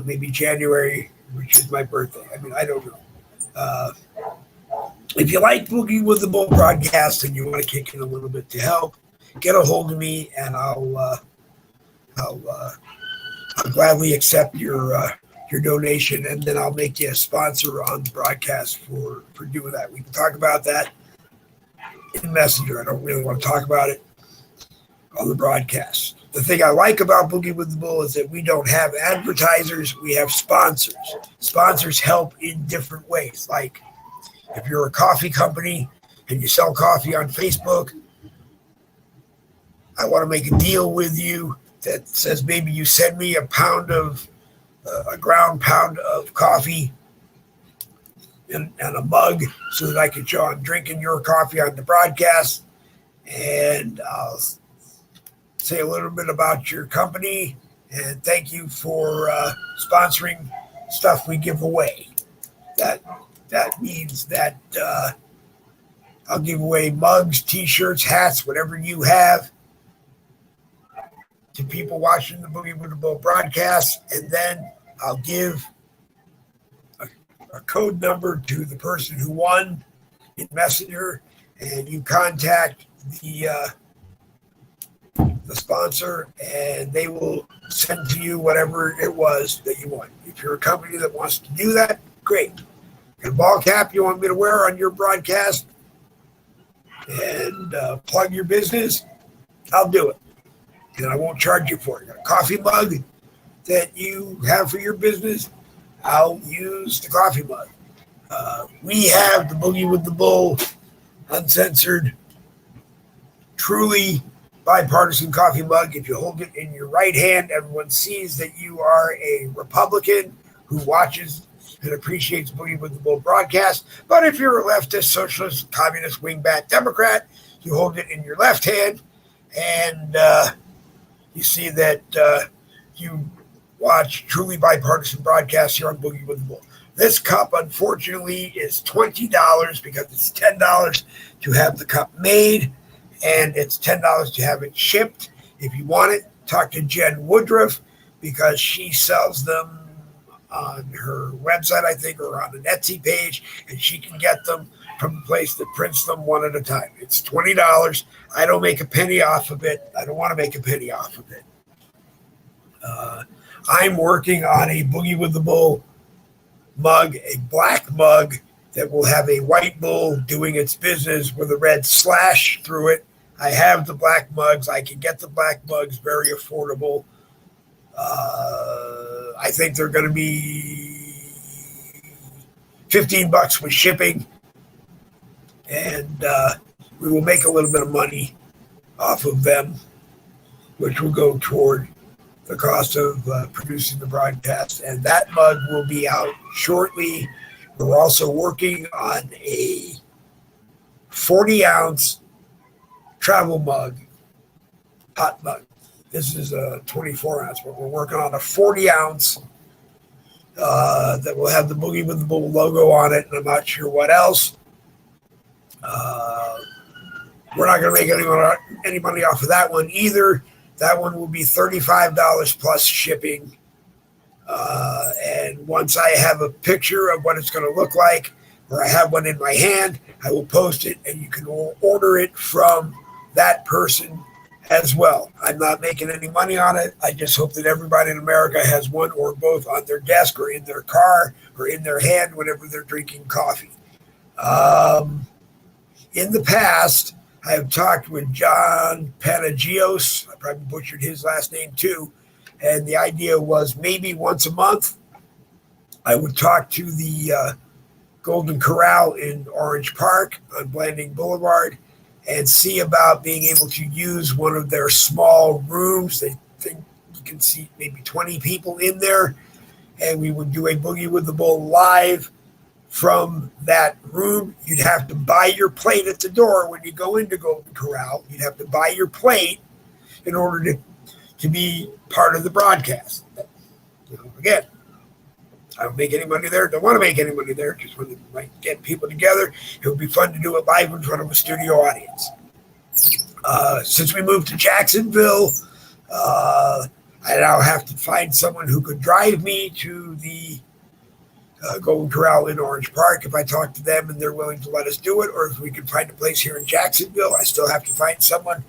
maybe January, which is my birthday. I mean, I don't know. If you like Boogie with the Bull broadcast and you want to kick in a little bit to help, get a hold of me, and I'll gladly accept your donation, and then I'll make you a sponsor on the broadcast for doing that. We can talk about that in Messenger. I don't really want to talk about it on the broadcast. The thing I like about Boogie with the Bull is that we don't have advertisers, we have sponsors. Sponsors help in different ways. Like if you're a coffee company and you sell coffee on Facebook, I want to make a deal with you that says maybe you send me a ground pound of coffee and a mug so that I can show I'm drinking your coffee on the broadcast, and I'll say a little bit about your company and thank you for sponsoring stuff we give away. That means that I'll give away mugs, T-shirts, hats, whatever you have to people watching the Boogie with the Bull broadcast, and then I'll give a code number to the person who won in Messenger, and you contact the sponsor, and they will send to you whatever it was that you want. If you're a company that wants to do that, great. A ball cap you want me to wear on your broadcast and plug your business, I'll do it. And I won't charge you for it. A coffee mug that you have for your business, I'll use the coffee mug. We have the Boogie with the Bull, uncensored, truly bipartisan coffee mug. If you hold it in your right hand, everyone sees that you are a Republican who watches and appreciates Boogie with the Bull broadcast. But if you're a leftist, socialist, communist, wingbat Democrat, you hold it in your left hand, and you see that you watch truly bipartisan broadcasts here on Boogie with the Bull. This cup, unfortunately, is $20 because it's $10 to have the cup made, and it's $10 to have it shipped. If you want it, talk to Jen Woodruff because she sells them on her website, I think, or on an Etsy page, and she can get them from the place that prints them one at a time. It's $20. I don't make a penny off of it. I don't want to make a penny off of it. I'm working on a Boogie with the Bull mug, a black mug that will have a white bull doing its business with a red slash through it. I have the black mugs. I can get the black mugs very affordable. I think they're going to be $15 with shipping, and we will make a little bit of money off of them, which will go toward the cost of producing the broadcast. And that mug will be out shortly. We're also working on a 40-ounce travel mug, hot mug. This is a 24-ounce, but we're working on a 40-ounce that will have the Boogie with the Bull logo on it, and I'm not sure what else. We're not going to make any money off of that one either. That one will be $35 plus shipping. And once I have a picture of what it's going to look like, or I have one in my hand, I will post it, and you can order it from that person as well. I'm not making any money on it. I just hope that everybody in America has one or both on their desk or in their car or in their hand whenever they're drinking coffee. In the past, I have talked with John Panagios. I probably butchered his last name too. And the idea was maybe once a month, I would talk to the Golden Corral in Orange Park on Blanding Boulevard and see about being able to use one of their small rooms. They think you can see maybe 20 people in there. And we would do a Boogie with the Bull live from that room. You'd have to buy your plate at the door when you go into Golden Corral. You'd have to buy your plate in order to be part of the broadcast. Again, I don't make any money there. Don't want to make any money there. Just want to get people together. It would be fun to do it live in front of a studio audience. Since we moved to Jacksonville, I now have to find someone who could drive me to the Golden Corral in Orange Park if I talk to them and they're willing to let us do it, or if we can find a place here in Jacksonville. I still have to find someone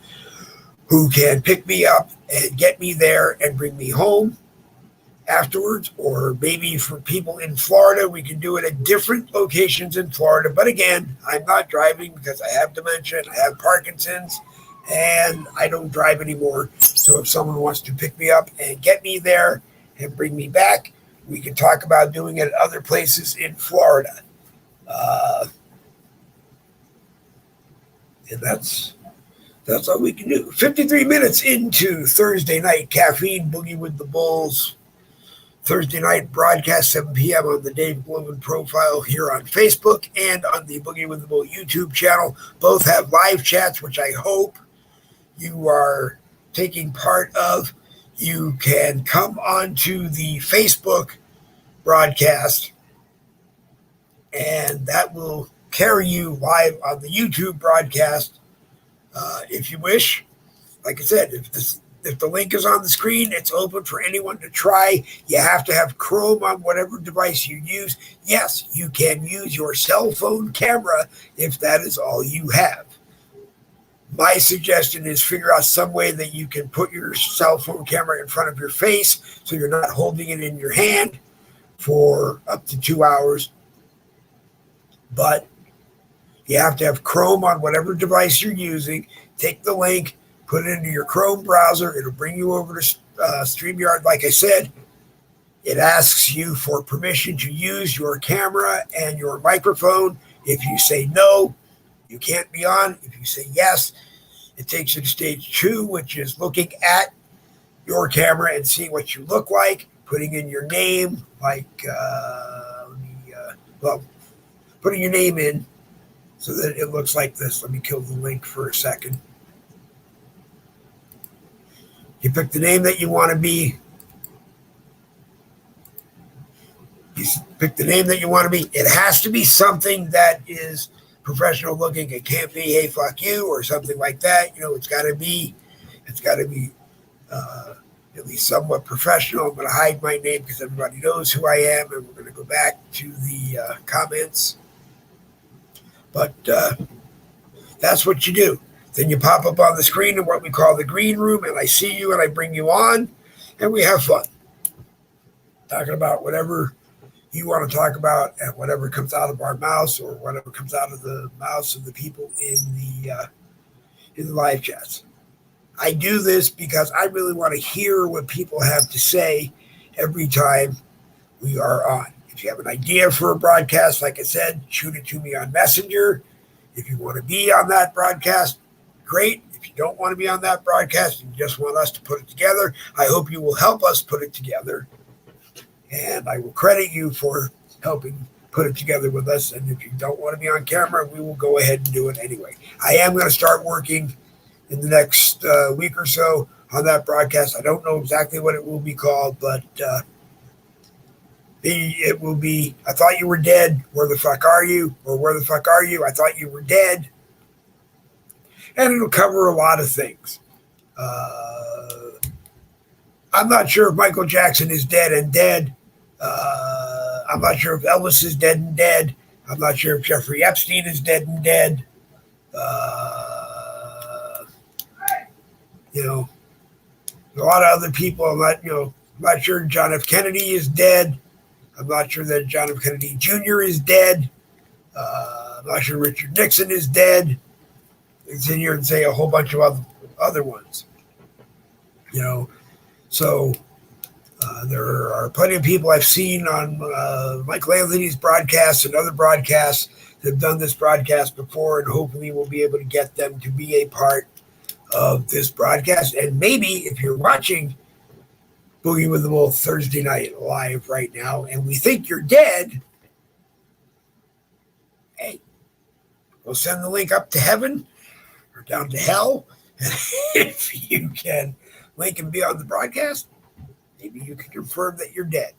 who can pick me up and get me there and bring me home afterwards. Or maybe for people in Florida, we can do it at different locations in Florida. But again, I'm not driving because I have dementia and I have Parkinson's and I don't drive anymore. So if someone wants to pick me up and get me there and bring me back, we can talk about doing it at other places in Florida. And that's all we can do. 53 minutes into Thursday night caffeine, Boogie with the Bulls. Thursday night broadcast, 7 p.m. on the Dave Glover profile here on Facebook and on the Boogie with the Bull YouTube channel. Both have live chats, which I hope you are taking part of. You can come onto the Facebook broadcast, and that will carry you live on the YouTube broadcast if you wish. Like I said, if the link is on the screen, it's open for anyone to try. You have to have Chrome on whatever device you use. Yes, you can use your cell phone camera if that is all you have. My suggestion is figure out some way that you can put your cell phone camera in front of your face so you're not holding it in your hand for up to 2 hours. But you have to have Chrome on whatever device you're using. Take the link, put it into your Chrome browser. It'll bring you over to StreamYard. Like I said, it asks you for permission to use your camera and your microphone. If you say no, you can't be on. If you say yes, it takes you to stage 2, which is looking at your camera and seeing what you look like, putting in your name, like, let me well, putting your name in so that it looks like this. Let me kill the link for a second. You pick the name that you want to be. You pick the name that you want to be. It has to be something that is professional looking. It can't be, hey, fuck you, or something like that. It's got to be at least somewhat professional. I'm going to hide my name because everybody knows who I am, and we're going to go back to the comments. But that's what you do. Then you pop up on the screen in what we call the green room, and I see you and I bring you on, and we have fun talking about whatever you want to talk about and whatever comes out of our mouths or whatever comes out of the mouths of the people in the live chats. I do this because I really want to hear what people have to say every time we are on. If you have an idea for a broadcast, like I said, shoot it to me on Messenger. If you want to be on that broadcast, great. If you don't want to be on that broadcast and you just want us to put it together, I hope you will help us put it together. And I will credit you for helping put it together with us. And if you don't want to be on camera, we will go ahead and do it anyway. I am going to start working in the next week or so on that broadcast. I don't know exactly what it will be called, but it will be, I thought you were dead. Where the fuck are you? Or where the fuck are you? I thought you were dead. And it'll cover a lot of things. I'm not sure if Michael Jackson is dead and dead. I'm not sure if Elvis is dead and dead. I'm not sure if Jeffrey Epstein is dead and dead. A lot of other people. I'm not sure John F. Kennedy is dead. I'm not sure that John F. Kennedy Jr. is dead. I'm not sure Richard Nixon is dead. I can sit here and say a whole bunch of other ones. So there are plenty of people I've seen on Michael Anthony's broadcasts and other broadcasts that have done this broadcast before, and hopefully we'll be able to get them to be a part of this broadcast. And maybe if you're watching Boogie with the Wolf Thursday night live right now and we think you're dead, hey, we'll send the link up to heaven or down to hell. And if you can link and be on the broadcast, maybe you can confirm that you're dead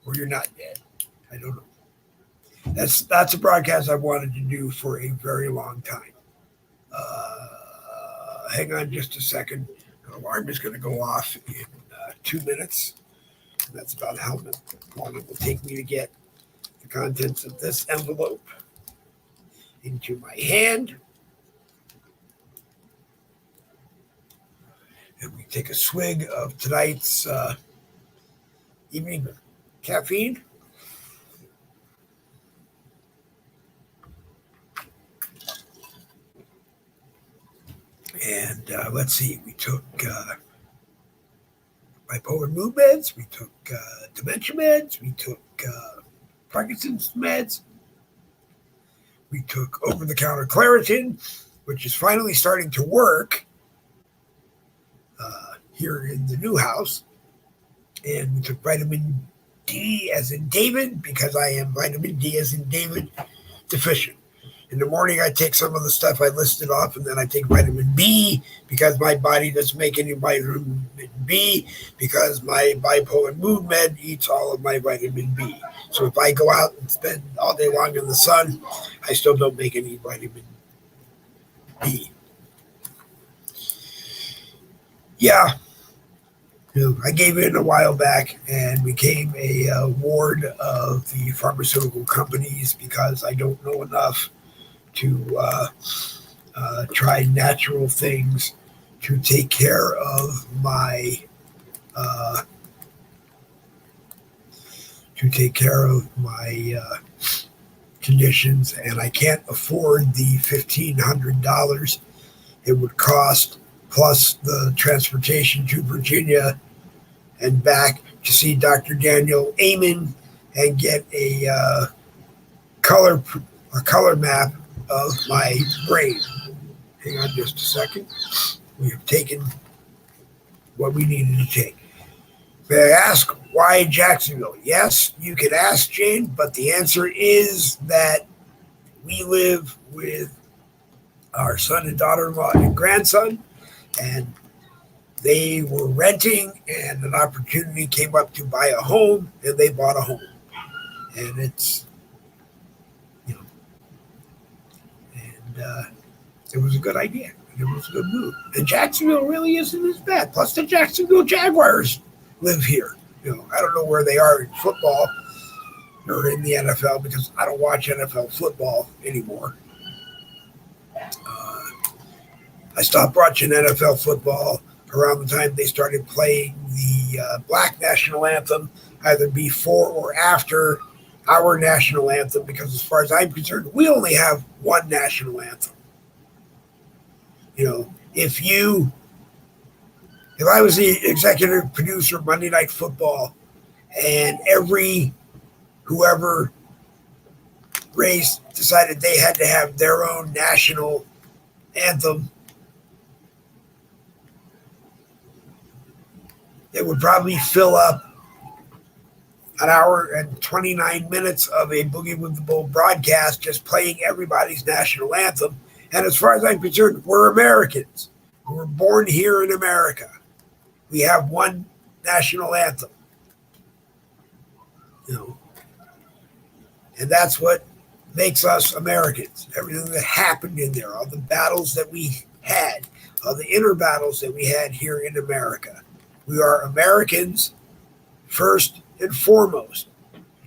or you're not dead. I don't know. That's a broadcast I've wanted to do for a very long time. Hang on just a second. The alarm is going to go off in 2 minutes. That's about how long it will take me to get the contents of this envelope into my hand. And we take a swig of tonight's evening caffeine. And let's see, we took bipolar mood meds, we took dementia meds, we took Parkinson's meds, we took over-the-counter Claritin, which is finally starting to work here in the new house. And we took vitamin D as in David, because I am vitamin D as in David deficient. In the morning, I take some of the stuff I listed off, and then I take vitamin B because my body doesn't make any vitamin B, because my bipolar mood med eats all of my vitamin B. So if I go out and spend all day long in the sun, I still don't make any vitamin B. Yeah. I gave in a while back and became a ward of the pharmaceutical companies because I don't know enough to try natural things to take care of my conditions, and I can't afford the $1,500 it would cost, plus the transportation to Virginia and back to see Dr. Daniel Amen and get a color map of my brain. Hang on just a second. We have taken what we needed to take. They ask why Jacksonville. Yes, you could ask Jane, but the answer is that we live with our son and daughter-in-law and grandson, and they were renting, and an opportunity came up to buy a home, and they bought a home. And it's, you know, and it was a good idea. It was a good move. And Jacksonville really isn't as bad. Plus, the Jacksonville Jaguars live here. I don't know where they are in football or in the NFL because I don't watch NFL football anymore. I stopped watching NFL football around the time they started playing the Black National Anthem, either before or after our national anthem, because as far as I'm concerned, we only have one national anthem. If I was the executive producer of Monday Night Football and whoever race decided they had to have their own national anthem, it would probably fill up an hour and 29 minutes of a Boogie with the Bull broadcast just playing everybody's national anthem. And as far as I'm concerned, we're Americans. We were born here in America. We have one national anthem. And that's what makes us Americans. Everything that happened in there, all the battles that we had, all the inner battles that we had here in America. We are Americans first and foremost.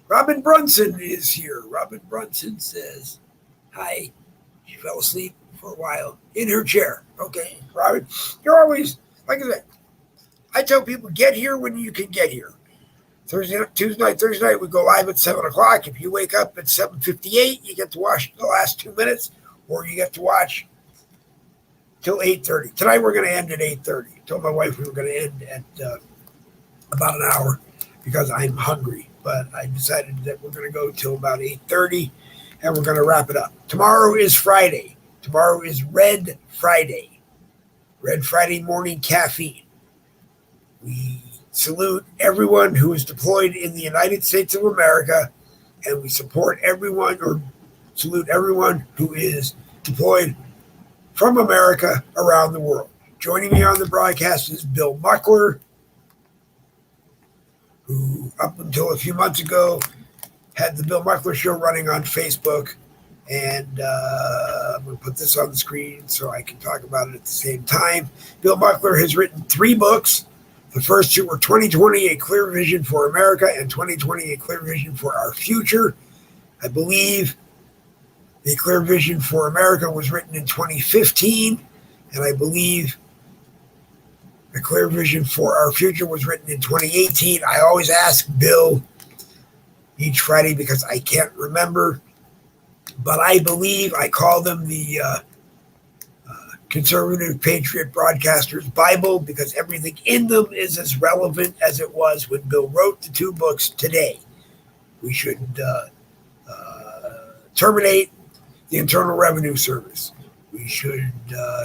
Robin Brunson is here. Robin Brunson says, hi. She fell asleep for a while in her chair. Okay, Robin, you're always, like I said, I tell people, get here when you can get here. Tuesday night, Thursday night, we go live at 7 o'clock. If you wake up at 7:58, you get to watch the last 2 minutes, or you get to watch till 8:30. Tonight, we're going to end at 8:30. I told my wife we were going to end at about an hour because I'm hungry. But I decided that we're going to go till about 8:30, and we're going to wrap it up. Tomorrow is Friday. Tomorrow is Red Friday. Red Friday morning caffeine. We salute everyone who is deployed in the United States of America, and we support everyone or salute everyone who is deployed from America around the world. Joining me on the broadcast is Bill Muckler, who up until a few months ago had the Bill Muckler Show running on Facebook. And I'm going to put this on the screen so I can talk about it at the same time. Bill Muckler has written 3 books. The first 2 were 2020, A Clear Vision for America, and 2020, A Clear Vision for Our Future. I believe A Clear Vision for America was written in 2015, and I believe A Clear Vision for Our Future was written in 2018. I always ask Bill each Friday because I can't remember, but I believe I call them the Conservative Patriot Broadcasters Bible because everything in them is as relevant as it was when Bill wrote the 2 books today. We should terminate the Internal Revenue Service. We should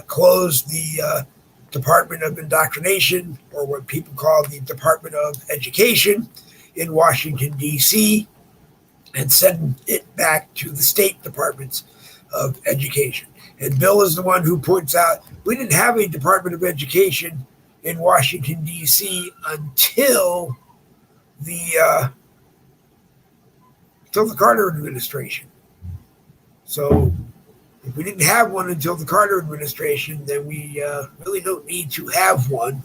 close the Department of Indoctrination, or what people call the Department of Education in Washington, D.C., and send it back to the state departments of education. And Bill is the one who points out we didn't have a Department of Education in Washington, D.C. until the Carter administration. So if we didn't have one until the Carter administration, then we really don't need to have one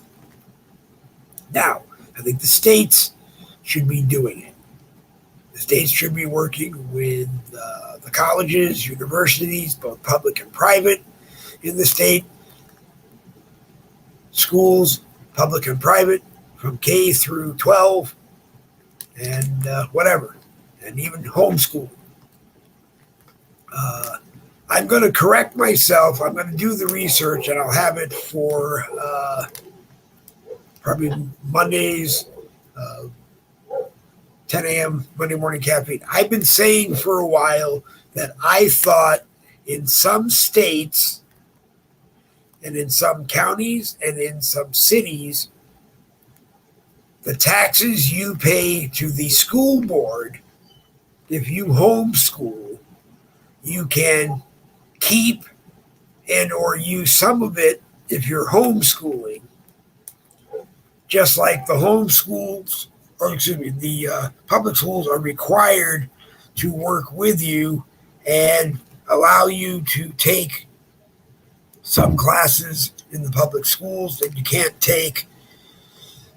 now. I think the states should be doing it. The states should be working with the colleges, universities, both public and private in the state, schools, public and private, from K through 12, and whatever, and even homeschool. I'm going to correct myself. I'm going to do the research, and I'll have it for probably Mondays, 10 a.m. Monday morning caffeine. I've been saying for a while that I thought in some states and in some counties and in some cities the taxes you pay to the school board, if you homeschool, you can keep and or use some of it if you're homeschooling, just like the homeschools, or excuse me, the public schools are required to work with you and allow you to take some classes in the public schools that you can't take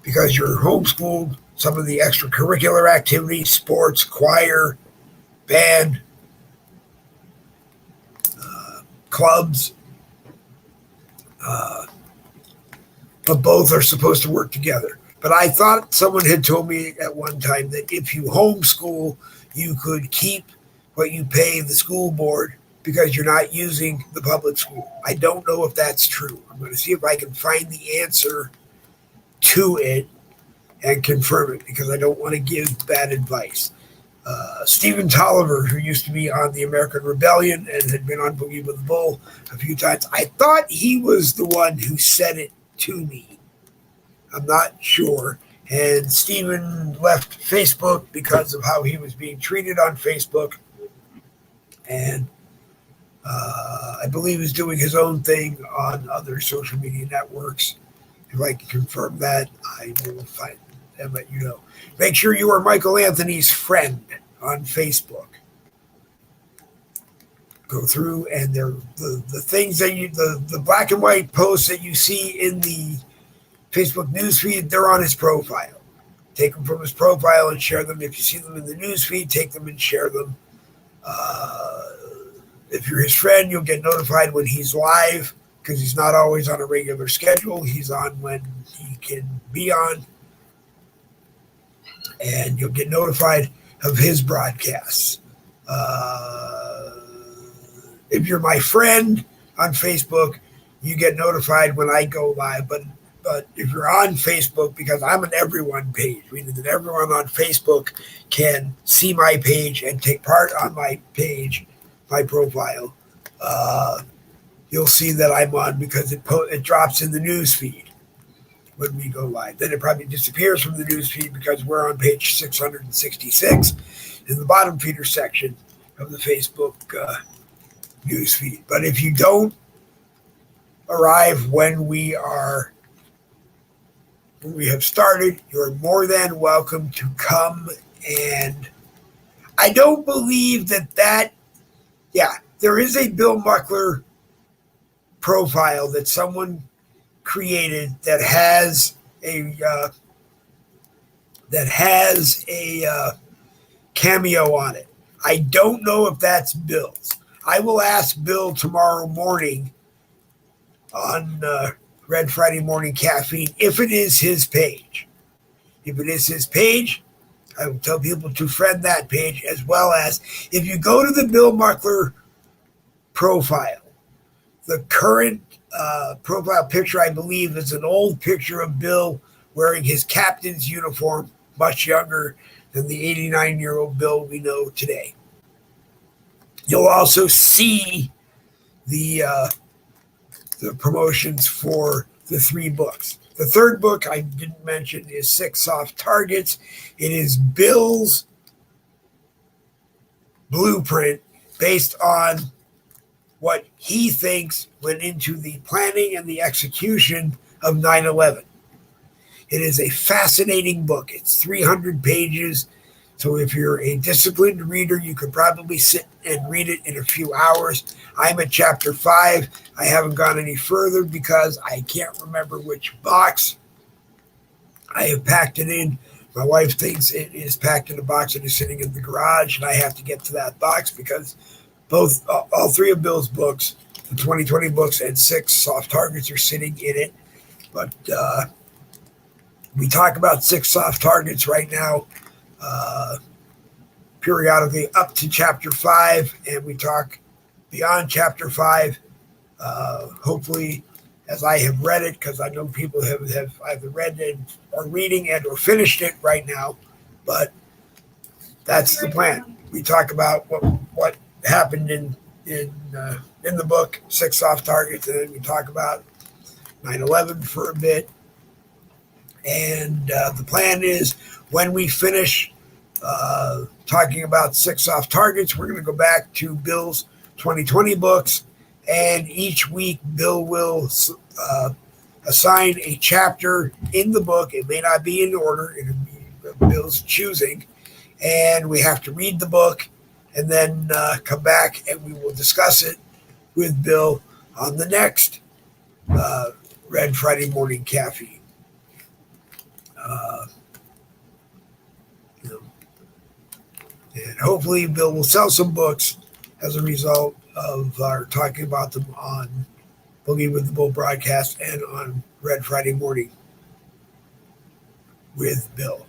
because you're homeschooled. Some of the extracurricular activities, sports, choir, band, clubs, but both are supposed to work together. But I thought someone had told me at one time that if you homeschool, you could keep what you pay the school board because you're not using the public school. I don't know if that's true. I'm going to see if I can find the answer to it and confirm it because I don't want to give bad advice. Stephen Tolliver, who used to be on the American Rebellion and had been on Boogie with the Bull a few times, I thought he was the one who said it to me. I'm not sure. And Stephen left Facebook because of how he was being treated on Facebook. And I believe he's doing his own thing on other social media networks. If I can confirm that, I will find and let you know. Make sure you are Michael Anthony's friend on Facebook. Go through and the things that the black and white posts that you see in the Facebook newsfeed, they're on his profile. Take them from his profile and share them. If you see them in the newsfeed, take them and share them. If you're his friend, you'll get notified when he's live because he's not always on a regular schedule. He's on when he can be on. And you'll get notified of his broadcasts. If you're my friend on Facebook, you get notified when I go live. But if you're on Facebook, because I'm an everyone page, meaning that everyone on Facebook can see my page and take part on my page, my profile, you'll see that I'm on because it drops in the news feed when we go live. Then it probably disappears from the news feed because we're on page 666 in the bottom feeder section of the Facebook news feed. But if you don't arrive when we have started, you're more than welcome to come. And I don't believe that there is a Bill Muckler profile that someone created that has a cameo on it. I don't know if that's Bill's. I will ask Bill tomorrow morning on Red Friday Morning Caffeine if it is his page. If it is his page, I will tell people to friend that page, as well as if you go to the Bill Muckler profile, the current profile picture, I believe, is an old picture of Bill wearing his captain's uniform, much younger than the 89-year-old Bill we know today. You'll also see the promotions for the 3 books. The third book I didn't mention is 6 Soft Targets. It is Bill's blueprint based on what he thinks went into the planning and the execution of 9/11. It is a fascinating book. It's 300 pages. So if you're a disciplined reader, you could probably sit and read it in a few hours. I'm at chapter 5. I haven't gone any further because I can't remember which box I have packed it in. My wife thinks it is packed in a box and is sitting in the garage, and I have to get to that box because all 3 of Bill's books, the 2020 books and 6 Soft Targets, are sitting in it. But we talk about 6 Soft Targets right now, periodically up to chapter 5, and we talk beyond chapter 5. Hopefully, as I have read it, because I know people have either read it or reading and or finished it right now, but that's the plan. We talk about what happened in the book, 6 Soft Targets, and then we talk about 9/11 for a bit, And the plan is when we finish talking about 6 off targets, we're going to go back to Bill's 2020 books. And each week, Bill will assign a chapter in the book. It may not be in order, it'll be Bill's choosing. And we have to read the book and then come back and we will discuss it with Bill on the next Red Friday Morning Caffeine. And hopefully Bill will sell some books as a result of our talking about them on Boogie with the Bull broadcast and on Red Friday Morning with Bill.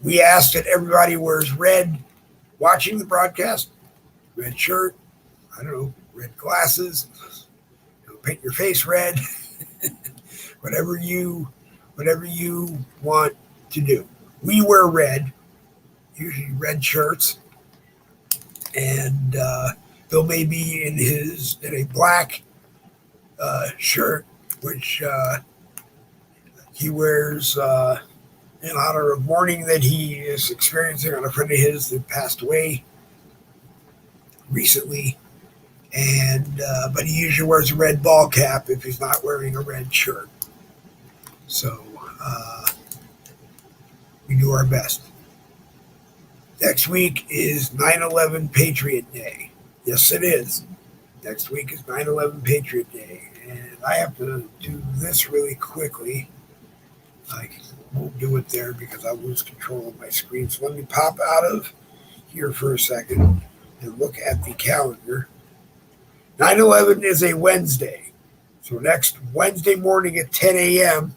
We asked that everybody wears red watching the broadcast, red shirt, I don't know, red glasses, paint your face red, whatever you want to do. We wear red, usually red shirts, and Bill may be in a black shirt, which he wears in honor of mourning that he is experiencing on a friend of his that passed away recently. And but he usually wears a red ball cap if he's not wearing a red shirt. So we do our best. Next week is 9/11 Patriot Day. Yes, it is. Next week is 9/11 Patriot Day. And I have to do this really quickly. I won't do it there because I'll lose control of my screen. So let me pop out of here for a second and look at the calendar. 9/11 is a Wednesday. So next Wednesday morning at 10 a.m.,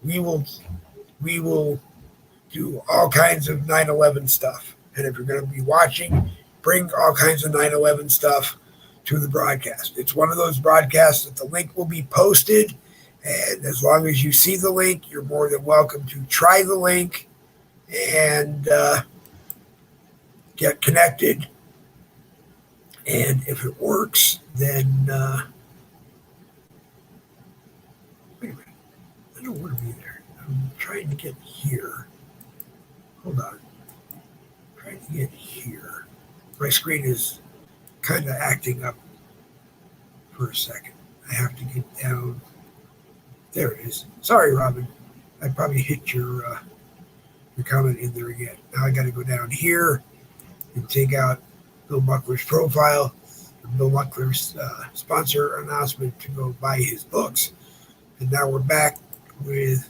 we will do all kinds of 9/11 stuff. And if you're going to be watching, bring all kinds of 9/11 stuff to the broadcast. It's one of those broadcasts that the link will be posted. And as long as you see the link, you're more than welcome to try the link and get connected. And if it works, then wait a minute. I don't want to be there. I'm trying to get here. Hold on. I'm trying to get here. My screen is kind of acting up for a second. I have to get down. There it is. Sorry, Robin. I probably hit your comment in there again. Now I got to go down here and take out Bill Buckler's profile, Bill Buckler's sponsor announcement to go buy his books. And now we're back with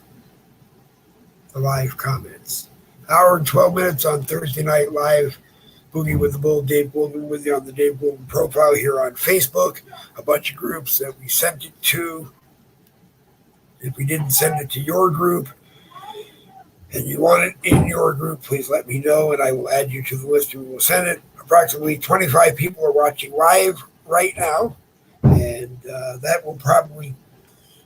the live comments. Hour and 12 minutes on Thursday Night Live. Boogie with the Bull, Dave Goldman with you on the Dave Goldman profile here on Facebook. A bunch of groups that we sent it to. If we didn't send it to your group and you want it in your group, please let me know and I will add you to the list and we will send it. Approximately 25 people are watching live right now, and that will probably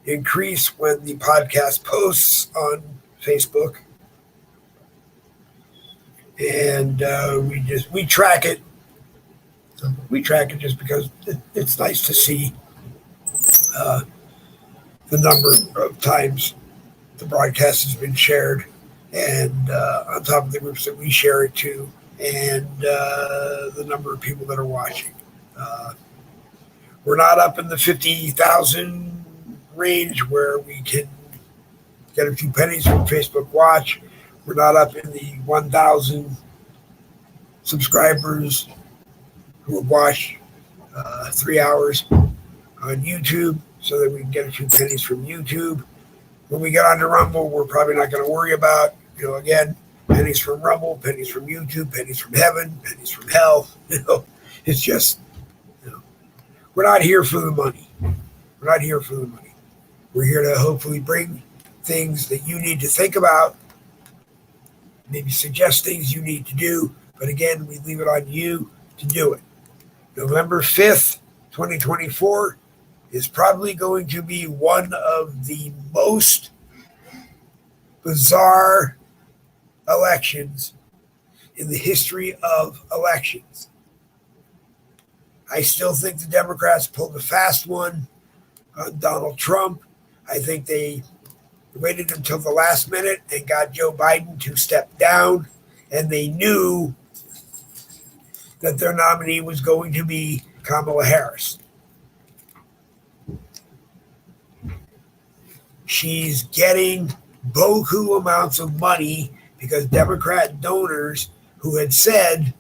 increase when the podcast posts on Facebook. And we track it. We track it just because it's nice to see the number of times the broadcast has been shared, and on top of the groups that we share it to, and the number of people that are watching. We're not up in the 50,000 range where we can get a few pennies from Facebook Watch. We're not up in the 1,000 subscribers who have watched 3 hours on YouTube so that we can get a few pennies from YouTube. When we get onto Rumble, we're probably not going to worry about, again, pennies from Rumble, pennies from YouTube, pennies from heaven, pennies from hell. It's just, we're not here for the money. We're not here for the money. We're here to hopefully bring things that you need to think about, maybe suggest things you need to do. But again, we leave it on you to do it. November 5th, 2024 is probably going to be one of the most bizarre elections in the history of elections. I still think the Democrats pulled a fast one on Donald Trump. I think they waited until the last minute and got Joe Biden to step down, and they knew that their nominee was going to be Kamala Harris. She's getting boku amounts of money because Democrat donors who had said,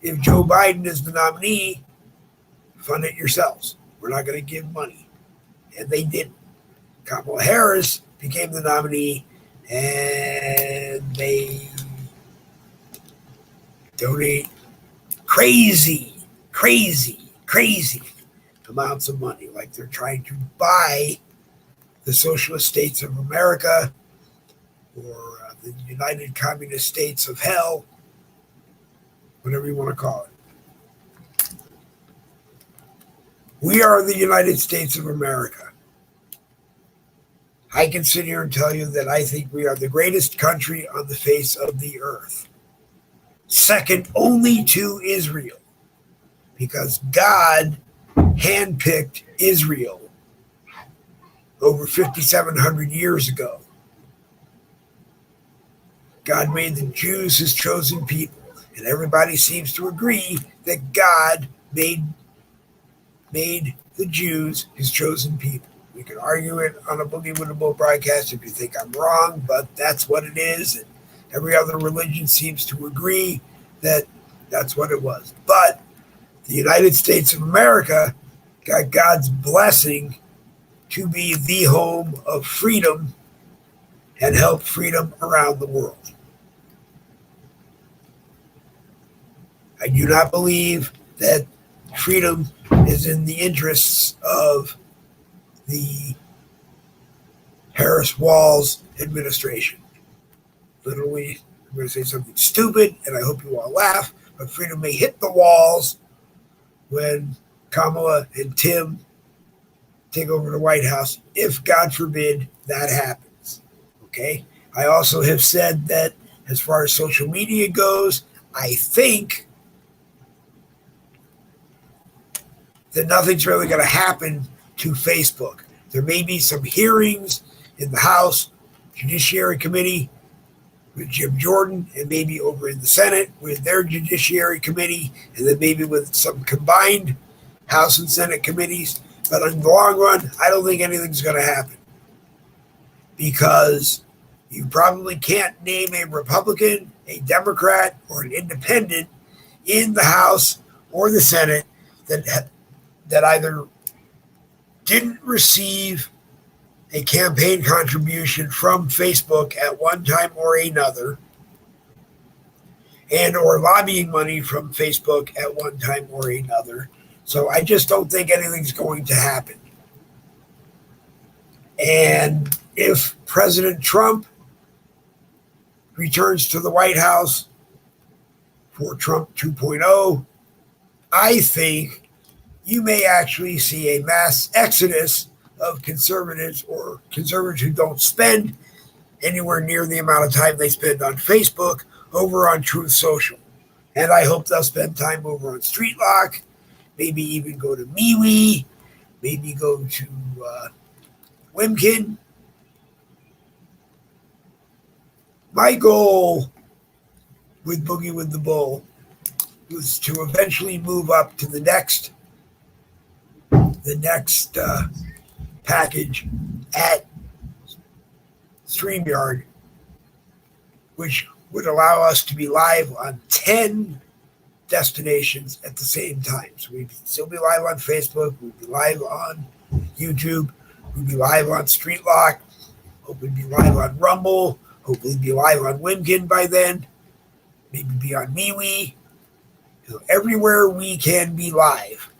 if Joe Biden is the nominee, fund it yourselves. We're not going to give money. And they didn't. Kamala Harris became the nominee, and they donate crazy amounts of money, like they're trying to buy the socialist states of America or the United Communist States of Hell, whatever you want to call it. We are the United States of America. I can sit here and tell you that I think we are the greatest country on the face of the earth, second only to Israel, because God handpicked Israel over 5,700 years ago. God made the Jews his chosen people, and everybody seems to agree that God made the Jews his chosen people. We can argue it on a Boogie with a Bull broadcast if you think I'm wrong, but that's what it is. And every other religion seems to agree that that's what it was. But the United States of America got God's blessing to be the home of freedom and help freedom around the world. I do not believe that freedom is in the interests of the Harris-Walz administration. Literally, I'm going to say something stupid, and I hope you all laugh, but freedom may hit the walls when Kamala and Tim take over the White House, if, God forbid, that happens. Okay? I also have said that as far as social media goes, I think that nothing's really going to happen to Facebook. There may be some hearings in the House Judiciary Committee with Jim Jordan, and maybe over in the Senate with their Judiciary Committee, and then maybe with some combined House and Senate committees. But in the long run, I don't think anything's going to happen, because you probably can't name a Republican, a Democrat, or an independent in the House or the Senate that either didn't receive a campaign contribution from Facebook at one time or another, and or lobbying money from Facebook at one time or another. So I just don't think anything's going to happen. And if President Trump returns to the White House for Trump 2.0, I think you may actually see a mass exodus of conservatives, or conservatives who don't spend anywhere near the amount of time they spend on Facebook, over on Truth Social. And I hope they'll spend time over on StreetLock, maybe even go to MeWe, maybe go to Wimkin. My goal with Boogie with the Bull was to eventually move up to the next package at StreamYard, which would allow us to be live on 10 destinations at the same time. So we'd still be live on Facebook, we'd be live on YouTube, we'd be live on StreetLock, hope we'd be live on Rumble, hopefully be live on Wimkin by then, maybe be on MeWe. Everywhere we can be live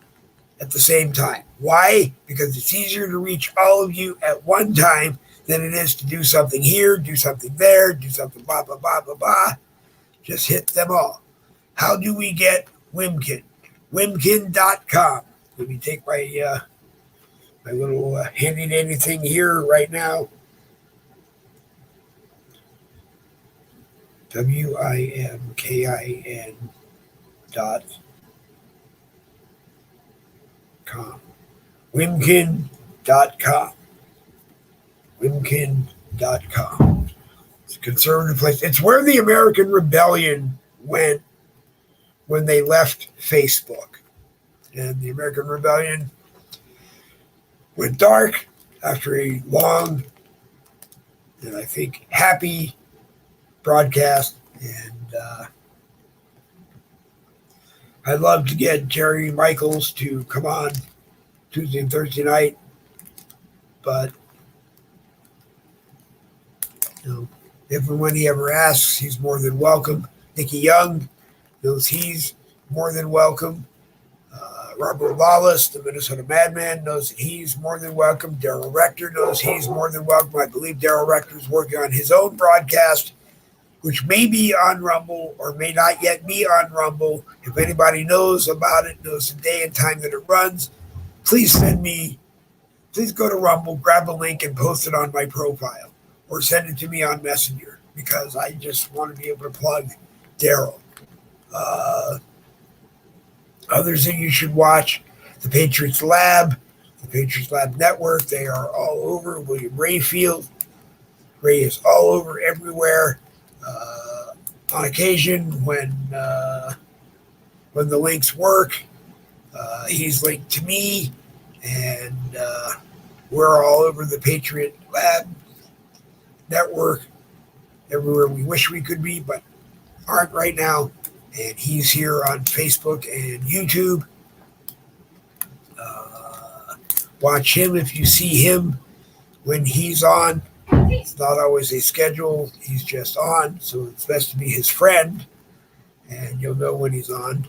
at the same time. Why? Because it's easier to reach all of you at one time than it is to do something here, do something there, do something blah, blah, blah, blah, blah. Just hit them all. How do we get Wimkin? Wimkin.com. Let me take my little handy dandy thing here right now. WIMKIN.com. Wimkin.com. Wimkin.com. boogie.com. It's a conservative place. It's where the American Rebellion went when they left Facebook. And the American Rebellion went dark after a long and I think happy broadcast. And I'd love to get Jerry Michaels to come on Tuesday and Thursday night, but if and when he ever asks, he's more than welcome. Nicky Young knows he's more than welcome. Robert Lawless, the Minnesota Madman, knows that he's more than welcome. Daryl Rector knows he's more than welcome. I believe Daryl Rector is working on his own broadcast, which may be on Rumble or may not yet be on Rumble. If anybody knows about it, knows the day and time that it runs, please go to Rumble, grab a link, and post it on my profile, or send it to me on Messenger, because I just want to be able to plug Daryl. Others that you should watch: the Patriots Lab, the Patriots Lab Network. They are all over. William Rayfield. Ray is all over, everywhere. On occasion, when the links work, he's linked to me, and we're all over the Patriot Lab Network, everywhere we wish we could be, but aren't right now. And he's here on Facebook and YouTube. Watch him if you see him when he's on. It's not always a schedule. He's just on, so it's best to be his friend, and you'll know when he's on.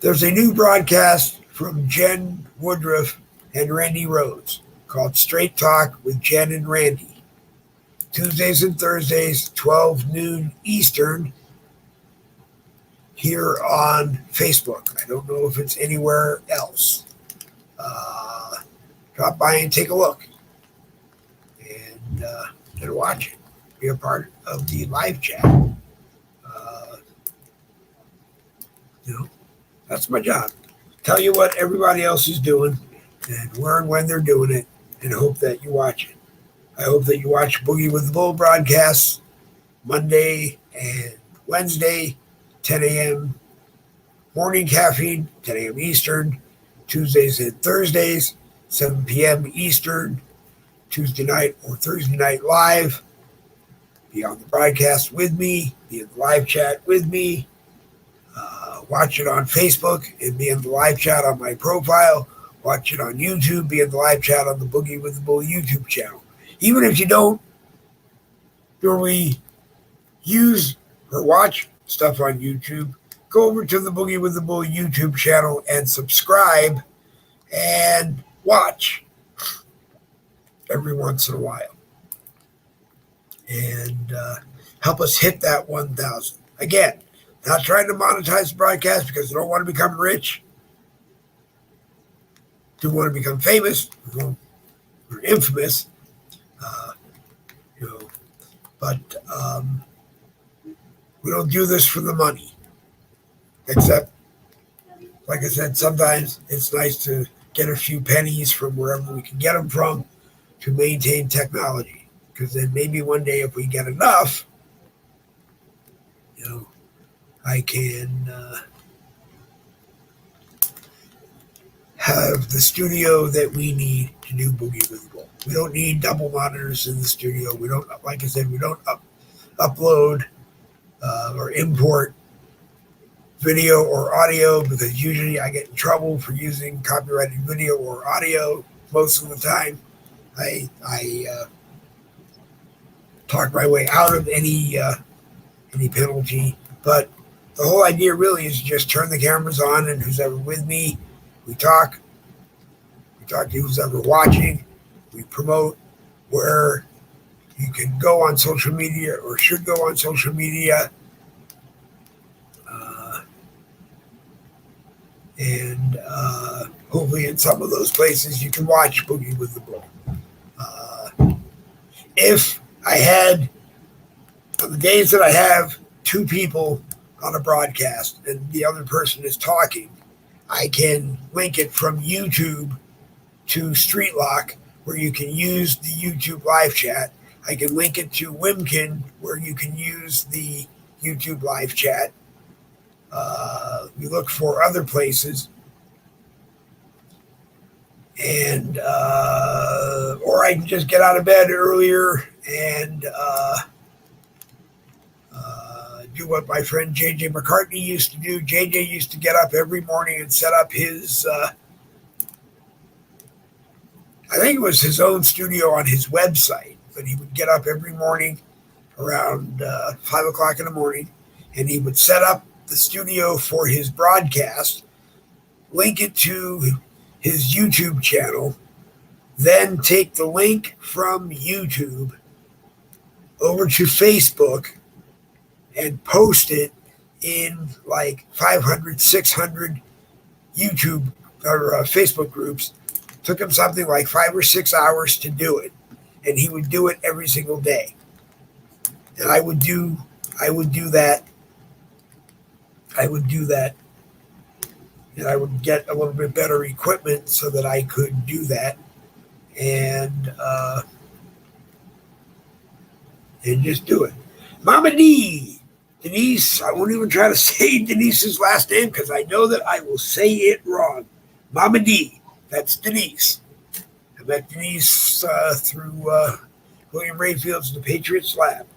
There's a new broadcast from Jen Woodruff and Randy Rhodes called Straight Talk with Jen and Randy. Tuesdays and Thursdays, 12 noon Eastern, here on Facebook. I don't know if it's anywhere else. Drop by and take a look, and watch it. Be a part of the live chat. That's my job. Tell you what everybody else is doing and where and when they're doing it, and hope that you watch it. I hope that you watch Boogie with the Bull broadcasts Monday and Wednesday, 10 a.m. morning caffeine, 10 a.m. Eastern, Tuesdays and Thursdays, 7 p.m. Eastern, Tuesday night or Thursday night live. Be on the broadcast with me, be in the live chat with me. Watch it on Facebook and be in the live chat on my profile. Watch it on YouTube, be in the live chat on the Boogie with the Bull YouTube channel. Even if you don't normally use or watch stuff on YouTube, go over to the Boogie with the Bull YouTube channel and subscribe and watch every once in a while. And help us hit that 1,000. Again, not trying to monetize the broadcast because I don't want to become rich. Do want to become famous or infamous, but we don't do this for the money. Except, like I said, sometimes it's nice to get a few pennies from wherever we can get them from to maintain technology. Because then maybe one day, if we get enough, I can have the studio that we need to do Boogie with the Bull. We don't need double monitors in the studio. We don't, like I said, we don't upload or import video or audio, because usually I get in trouble for using copyrighted video or audio. Most of the time, I talk my way out of any penalty. But the whole idea really is just turn the cameras on, and who's ever with me, we talk. We talk to who's ever watching. We promote where you can go on social media or should go on social media. And hopefully in some of those places you can watch Boogie with the Bull. If I had, on the days that I have two people on a broadcast and the other person is talking, I can link it from YouTube to StreetLock, where you can use the YouTube live chat. I can link it to Wimkin, where you can use the YouTube live chat. We look for other places, and or I can just get out of bed earlier and do what my friend JJ McCartney used to do. JJ used to get up every morning and set up his, I think it was his own studio on his website, but he would get up every morning around 5 o'clock in the morning, and he would set up the studio for his broadcast, link it to his YouTube channel, then take the link from YouTube over to Facebook and post it in like 500, 600 YouTube or Facebook groups. Took him something like 5 or 6 hours to do it, and he would do it every single day. And I would do that. And I would get a little bit better equipment so that I could do that, and just do it. Mama D, Denise, I won't even try to say Denise's last name because I know that I will say it wrong. Mama D, that's Denise. I met Denise through William Rayfield's The Patriots Lab.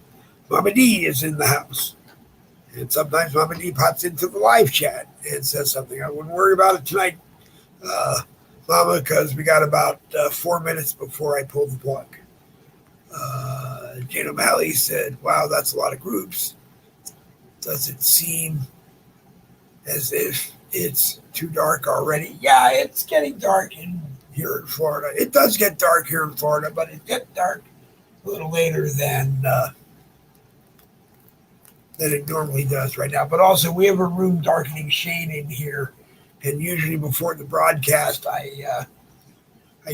Mama D is in the house. And sometimes Mama D pops into the live chat and says something. I wouldn't worry about it tonight, Mama, because we got about 4 minutes before I pull the plug. Jane O'Malley said, wow, that's a lot of groups. Does it seem as if it's too dark already? Yeah, it's getting dark here in Florida. It does get dark here in Florida, but it gets dark a little later than it normally does right now. But also, we have a room darkening shade in here, and usually before the broadcast, I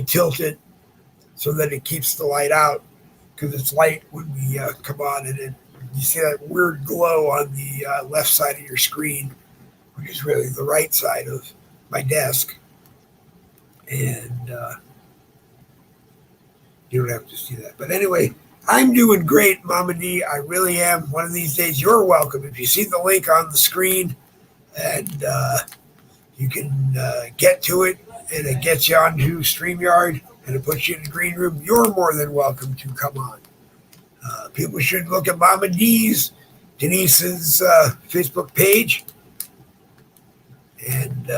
tilt it so that it keeps the light out, because it's light when we come on, and you see that weird glow on the left side of your screen, which is really the right side of my desk. And you don't have to see that. But anyway, I'm doing great, Mama D. I really am. One of these days, you're welcome. If you see the link on the screen and you can get to it, and it gets you onto StreamYard, and it puts you in the green room, you're more than welcome to come on. People should look at Mama D's, Denise's Facebook page, and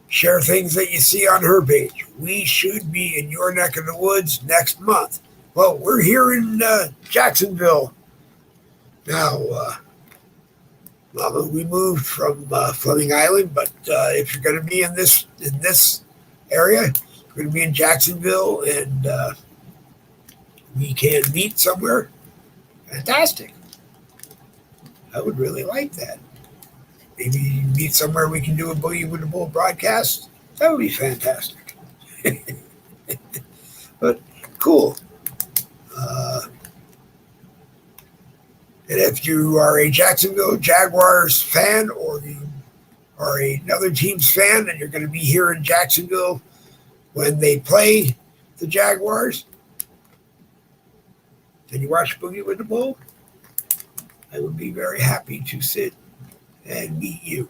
share things that you see on her page. We should be in your neck of the woods next month. Well, we're here in Jacksonville now. Mama, we moved from Fleming Island, but if you're going to be in this area, we're going to be in Jacksonville, and we can meet somewhere. Fantastic. I would really like that. Maybe meet somewhere we can do a Boogie with the Bull broadcast. That would be fantastic. But cool. And if you are a Jacksonville Jaguars fan, or you are another team's fan, and you're going to be here in Jacksonville when they play the Jaguars, and you watch Boogie with the Bull, I would be very happy to sit and meet you.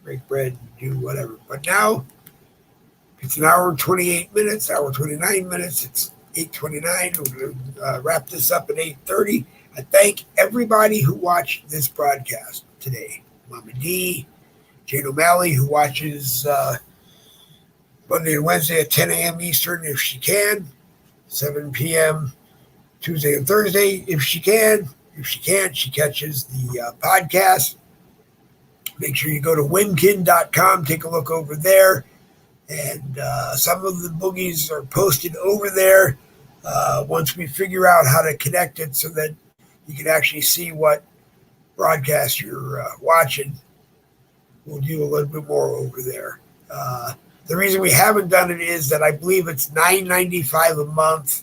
Break bread, do whatever. But now, it's an hour and 28 minutes, hour 29 minutes. It's 8:29. We're going to wrap this up at 8:30. I thank everybody who watched this broadcast today. Mama D, Jane O'Malley, who watches Monday and Wednesday at 10 a.m. Eastern if she can, 7 p.m. Tuesday and Thursday if she can. If she can't, she catches the podcast. Make sure you go to wimkin.com, take a look over there. And some of the boogies are posted over there. Once we figure out how to connect it so that you can actually see what broadcast you're watching, we'll do a little bit more over there. The reason we haven't done it is that I believe it's $9.95 a month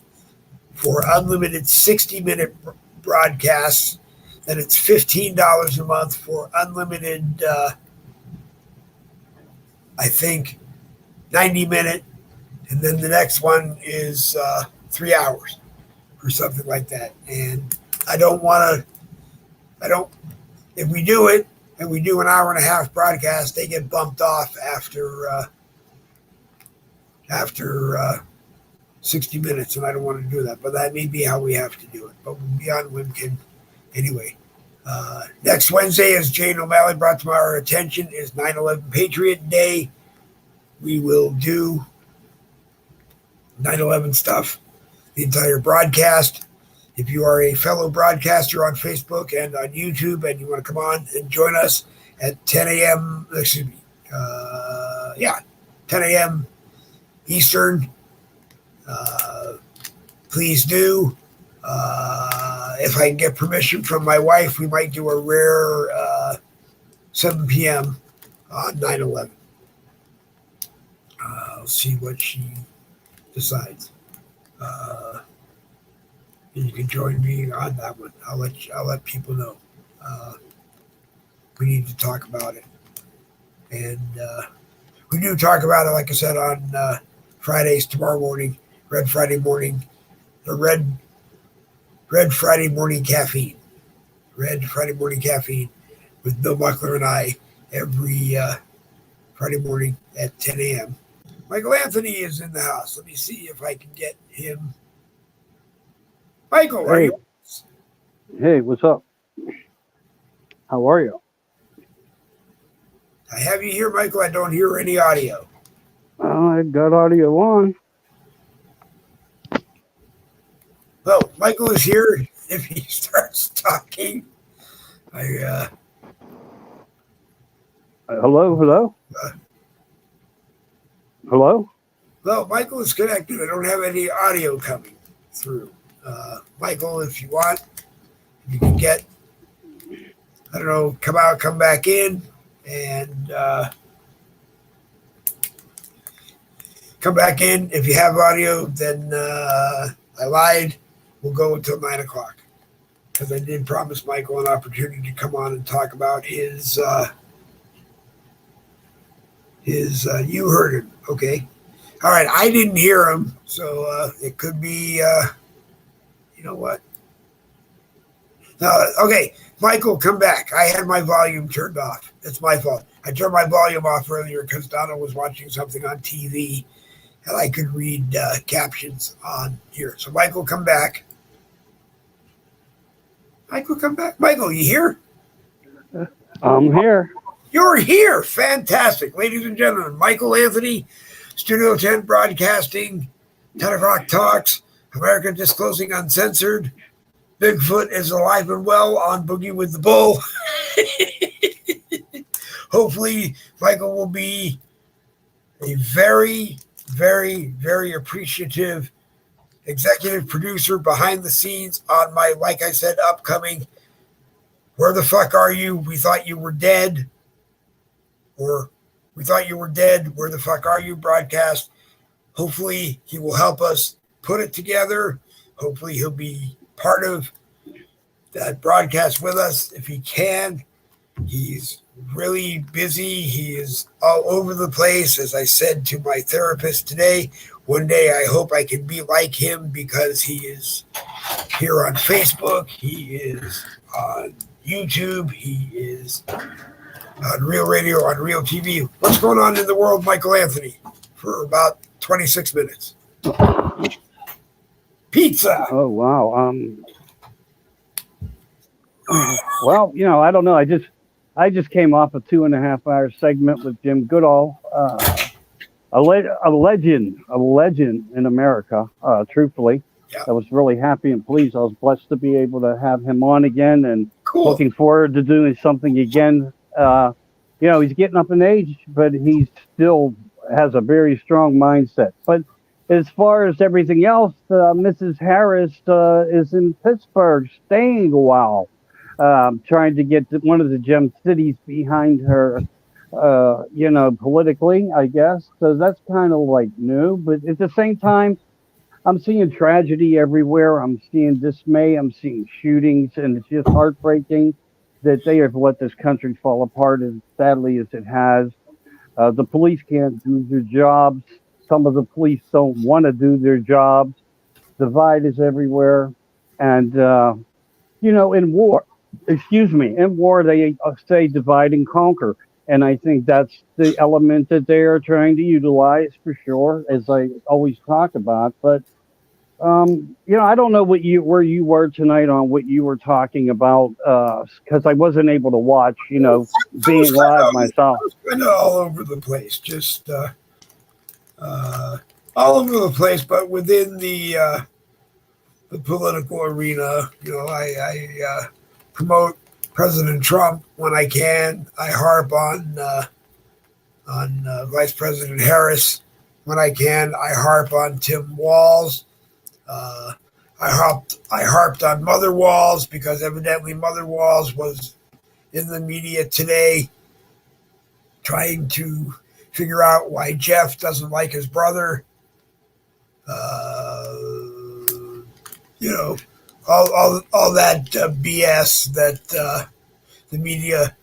for unlimited 60-minute broadcasts. Then it's $15 a month for unlimited I think, 90-minute, and then the next one is 3 hours or something like that. And I don't want to. I don't. If we do it and we do an hour and a half broadcast, they get bumped off after 60 minutes, and I don't want to do that. But that may be how we have to do it. But we'll be on Wimkin anyway. Next Wednesday, as Jane O'Malley brought to our attention, is 9/11 Patriot Day. We will do 9/11 stuff, the entire broadcast. If you are a fellow broadcaster on Facebook and on YouTube and you want to come on and join us at 10 a.m., 10 a.m. Eastern, please do. If I can get permission from my wife, we might do a rare 7 p.m. on 9/11. I'll see what she decides. And you can join me on that one. I'll let people know. We need to talk about it, and we do talk about it. Like I said, on Fridays tomorrow morning, Red Friday morning, the Red Friday morning caffeine, Red Friday morning caffeine, with Bill Buckler and I every Friday morning at 10 a.m. Michael Anthony is in the house. Let me see if I can get him. Michael, are you? Hey, what's up? How are you? I have you here, Michael. I don't hear any audio. I got audio on. Well, Michael is here. If he starts talking, Hello? Hello? Well, Michael is connected. I don't have any audio coming through. Michael, if you want, you can get, I don't know, come out, come back in, and come back in. If you have audio, then I lied. We'll go until 9 o'clock, because I did promise Michael an opportunity to come on and talk about his you heard him, okay? All right, I didn't hear him, so it could be, you know what? Okay, Michael, come back. I had my volume turned off. It's my fault. I turned my volume off earlier because Donna was watching something on TV, and I could read captions on here. So, Michael, come back. Michael, come back. Michael, you here? I'm here. You're here. Fantastic. Ladies and gentlemen, Michael Anthony, Studio 10 Broadcasting, 10 o'clock Talks, America Disclosing Uncensored. Bigfoot is alive and well on Boogie with the Bull. Hopefully, Michael will be a very, very, very appreciative executive producer behind the scenes on my, like I said, upcoming Where the Fuck Are You? We Thought You Were Dead. Or We Thought You Were Dead. Where the Fuck Are You? Broadcast. Hopefully, he will help us put it together. Hopefully, he'll be part of that broadcast with us if he can. He's really busy. He is all over the place. As I said to my therapist today, one day I hope I can be like him, because he is here on Facebook. He is on YouTube. He is on Real Radio, on Real TV. What's going on in the world, Michael Anthony, for about 26 minutes? Pizza. Oh, wow. Well, I don't know. I just came off a 2.5-hour segment with Jim Goodall, a legend in America, truthfully. Yeah. I was really happy and pleased. I was blessed to be able to have him on again, and looking forward to doing something again. He's getting up in age, but he still has a very strong mindset. But as far as everything else, Mrs. Harris is in Pittsburgh, staying a while, trying to get one of the gem cities behind her, politically, I guess. So that's kind of like new. But at the same time, I'm seeing tragedy everywhere. I'm seeing dismay. I'm seeing shootings, and it's just heartbreaking that they have let this country fall apart as sadly as it has. The police can't do their jobs. Some of the police don't want to do their jobs. Divide is everywhere. And, in war, excuse me, in war, they say divide and conquer. And I think that's the element that they are trying to utilize for sure, as I always talk about. But I don't know where you were tonight on what you were talking about, because I wasn't able to watch, being live myself. I was kind of all over the place, just all over the place, but within the political arena, I promote President Trump when I can. I harp on Vice President Harris when I can. I harp on Tim Walz. Uh, I harped on Mother Walls because evidently Mother Walls was in the media today trying to figure out why Jeff doesn't like his brother. Uh, all that BS that the media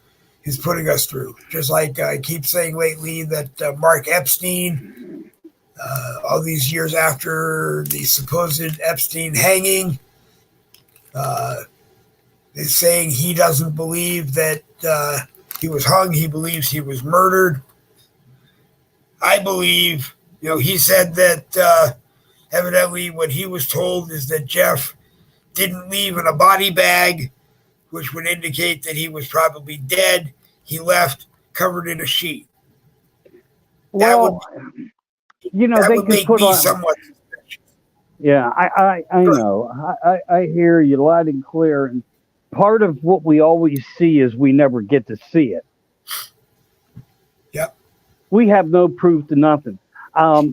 is putting us through. Just like I keep saying lately that Mark Epstein, all these years after the supposed Epstein hanging, is saying he doesn't believe that he was hung. He believes he was murdered. I believe, he said that evidently what he was told is that Jeff didn't leave in a body bag, which would indicate that he was probably dead. He left covered in a sheet. Well, That they would could make put me on. somewhat suspicious. Yeah, I know. I hear you loud and clear. And part of what we always see is we never get to see it. Yep. We have no proof to nothing.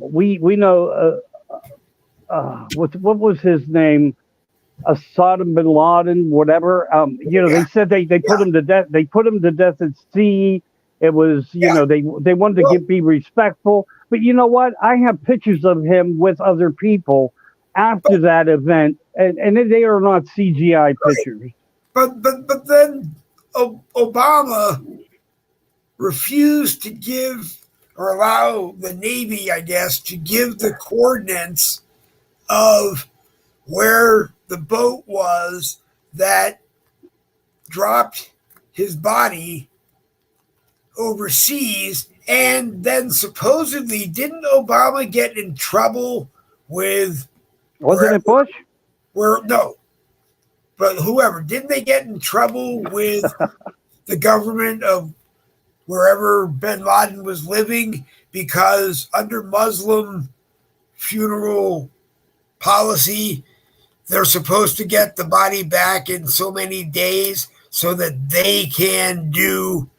We know what was his name? Osama bin Laden, whatever. They said they put him to death. They put him to death at sea. It was, they wanted to be respectful. But you know what? I have pictures of him with other people after that event, and they are not CGI pictures. But then Obama refused to give or allow the Navy, I guess, to give the coordinates of where the boat was that dropped his body overseas. And then supposedly, didn't Obama get in trouble with... Wasn't it Bush? No. But whoever. Didn't they get in trouble with the government of wherever bin Laden was living? Because under Muslim funeral policy, they're supposed to get the body back in so many days so that they can do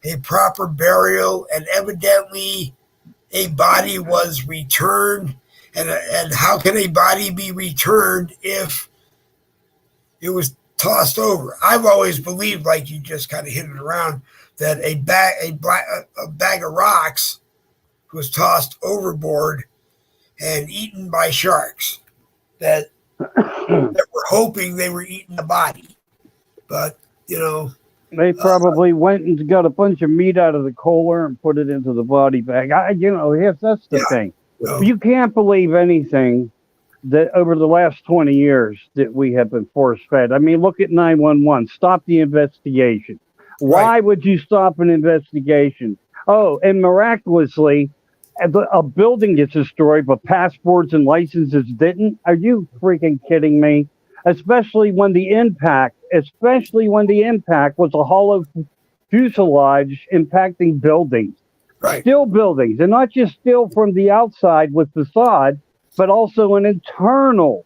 a proper burial, and evidently a body was returned. And how can a body be returned if it was tossed over? I've always believed, like you just kind of hit it around, that a bag of rocks was tossed overboard and eaten by sharks that were hoping they were eating the body. But, they probably went and got a bunch of meat out of the cooler and put it into the body bag. That's the thing. You can't believe anything that over the last 20 years that we have been force fed. I mean, look at 911. Stop the investigation. Why would you stop an investigation? Oh, and miraculously, a building gets destroyed, but passports and licenses didn't? Are you freaking kidding me? Especially when the impact was a hollow fuselage impacting buildings. Right. Steel buildings, and not just steel from the outside with facade, but also an internal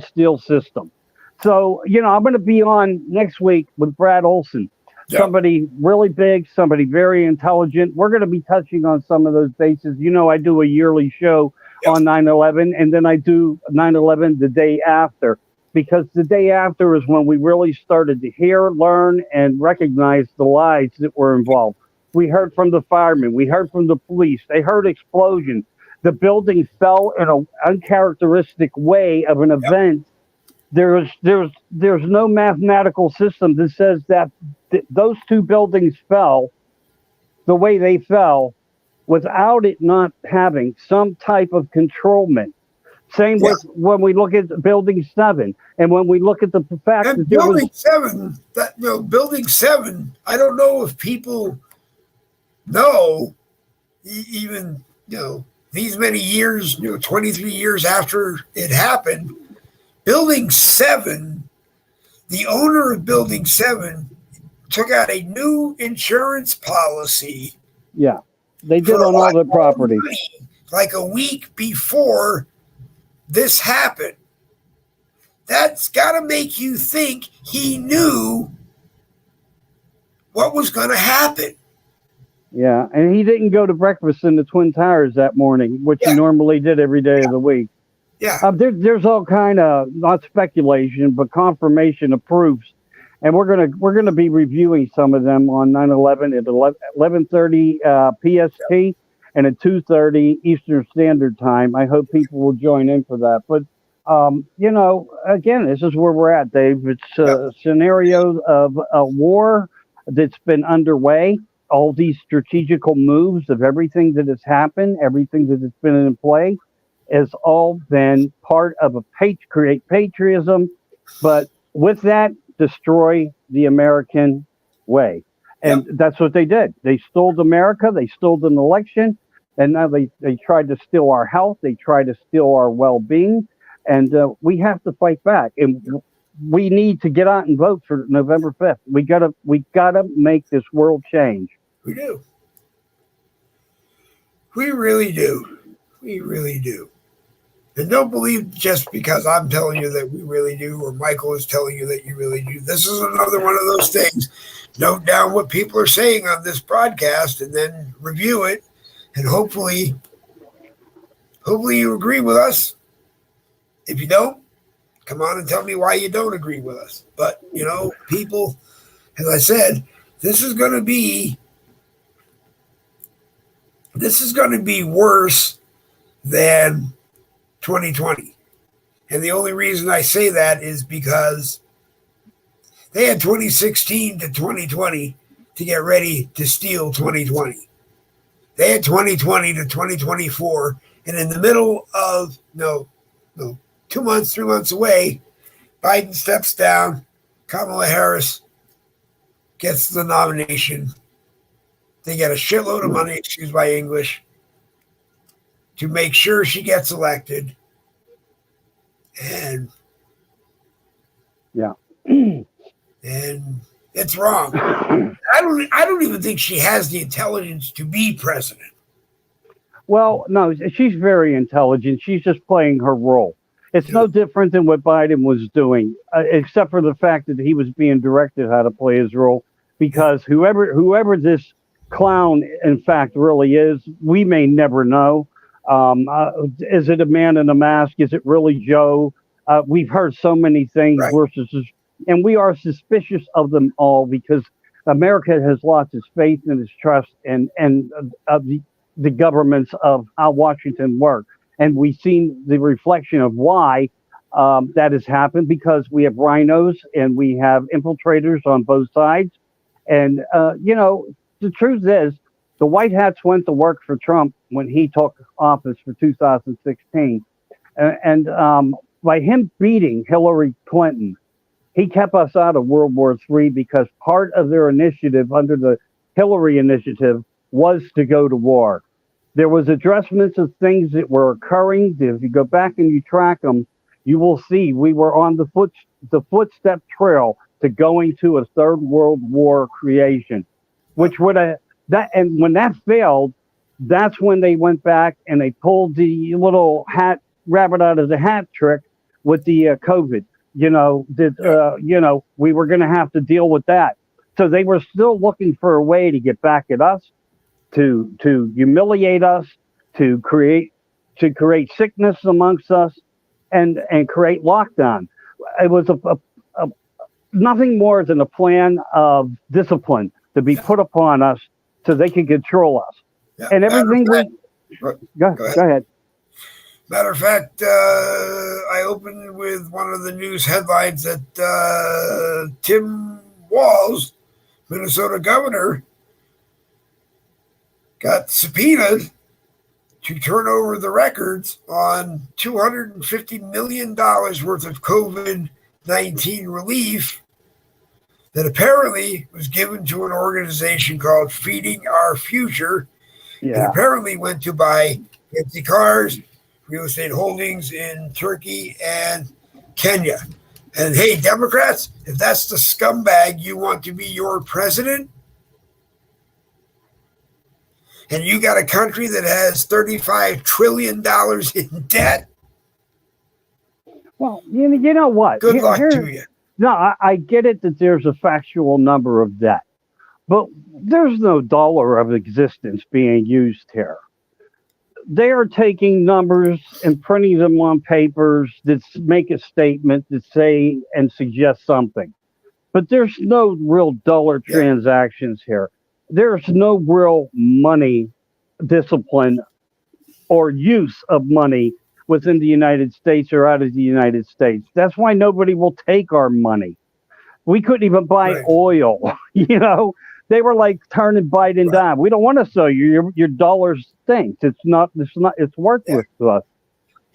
steel system. So, I'm going to be on next week with Brad Olson. Yep. Somebody really big, somebody very intelligent. We're going to be touching on some of those bases. I do a yearly show on 9/11, and then I do 9/11 the day after, because the day after is when we really started to hear, learn, and recognize the lies that were involved. We heard from the firemen. We heard from the police. They heard explosions. The building fell in an uncharacteristic way of an event. There's no mathematical system that says that those two buildings fell the way they fell without it not having some type of controlment. Same Yeah. with when we look at Building 7, and when we look at the fact And that there was Building 7, I don't know if people know, even, these many years, 23 years after it happened, Building 7, the owner of Building 7 took out a new insurance policy. Yeah, they did on all the properties. Like a week before this happened. That's got to make you think he knew what was going to happen. Yeah, and he didn't go to breakfast in the Twin Towers that morning, which he normally did every day of the week. Yeah. There's all kind of, not speculation, but confirmation of proofs, and we're gonna be reviewing some of them on 9/11 at 11:30 PST and at 2:30 Eastern Standard Time. I hope people will join in for that. But again, this is where we're at, Dave. It's a scenario of a war that's been underway. All these strategical moves of everything that has happened, everything that has been in play, has all been part of create patriotism, but with that, destroy the American way. And that's what they did. They stole America. They stole an election. And now they tried to steal our health. They tried to steal our well-being. And we have to fight back. And we need to get out and vote for November 5th. We gotta make this world change. We do. We really do. We really do. And don't believe just because I'm telling you that we really do, or Michael is telling you that you really do. This is another one of those things. Note down what people are saying on this broadcast and then review it. And hopefully you agree with us. If you don't, come on and tell me why you don't agree with us. But, people, as I said, this is going to be worse than 2020. And the only reason I say that is because they had 2016 to 2020 to get ready to steal 2020. They had 2020 to 2024. And in the middle of, 2 months, 3 months away, Biden steps down. Kamala Harris gets the nomination. They get a shitload of money, excuse my English, to make sure she gets elected. And and it's wrong. I don't even think she has the intelligence to be president. Well, no, she's very intelligent. She's just playing her role. It's no different than what Biden was doing, except for the fact that he was being directed how to play his role. Because whoever this clown, in fact, really is, we may never know. Is it a man in a mask? Is it really Joe? We've heard so many things, and we are suspicious of them all because America has lost its faith and its trust and the governments of how Washington work. And we've seen the reflection of why that has happened, because we have rhinos and we have infiltrators on both sides. And, the truth is, the White Hats went to work for Trump when he took office for 2016. And by him beating Hillary Clinton, he kept us out of World War III because part of their initiative under the Hillary initiative was to go to war. There was adjustments of things that were occurring. If you go back and you track them, you will see we were on the footstep trail to going to a third world war creation, which would have and when that failed, that's when they went back and they pulled the little rabbit out of the hat trick with the COVID. We were going to have to deal with that. So they were still looking for a way to get back at us, to humiliate us, to create sickness amongst us, and create lockdown. It was a nothing more than a plan of discipline to be put upon us so they can control us. Yeah, and everything go ahead. Matter of fact, I opened with one of the news headlines that Tim Walz, Minnesota governor, got subpoenaed to turn over the records on $250 million worth of COVID-19 relief that apparently was given to an organization called Feeding Our Future. And apparently went to buy fancy cars, real estate holdings in Turkey and Kenya. And hey, Democrats, if that's the scumbag you want to be your president, and you got a country that has $35 trillion in debt, well, you know what? Good luck to you. No, I get it that there's a factual number of debt, but there's no dollar of existence being used here. They are taking numbers and printing them on papers that make a statement that say and suggest something. But there's no real dollar transactions here. There's no real money discipline or use of money within the United States or out of the United States. That's why nobody will take our money. We couldn't even buy oil, They were like turning Biden down. We don't want to sell you. Your dollar stinks. It's worthless to us.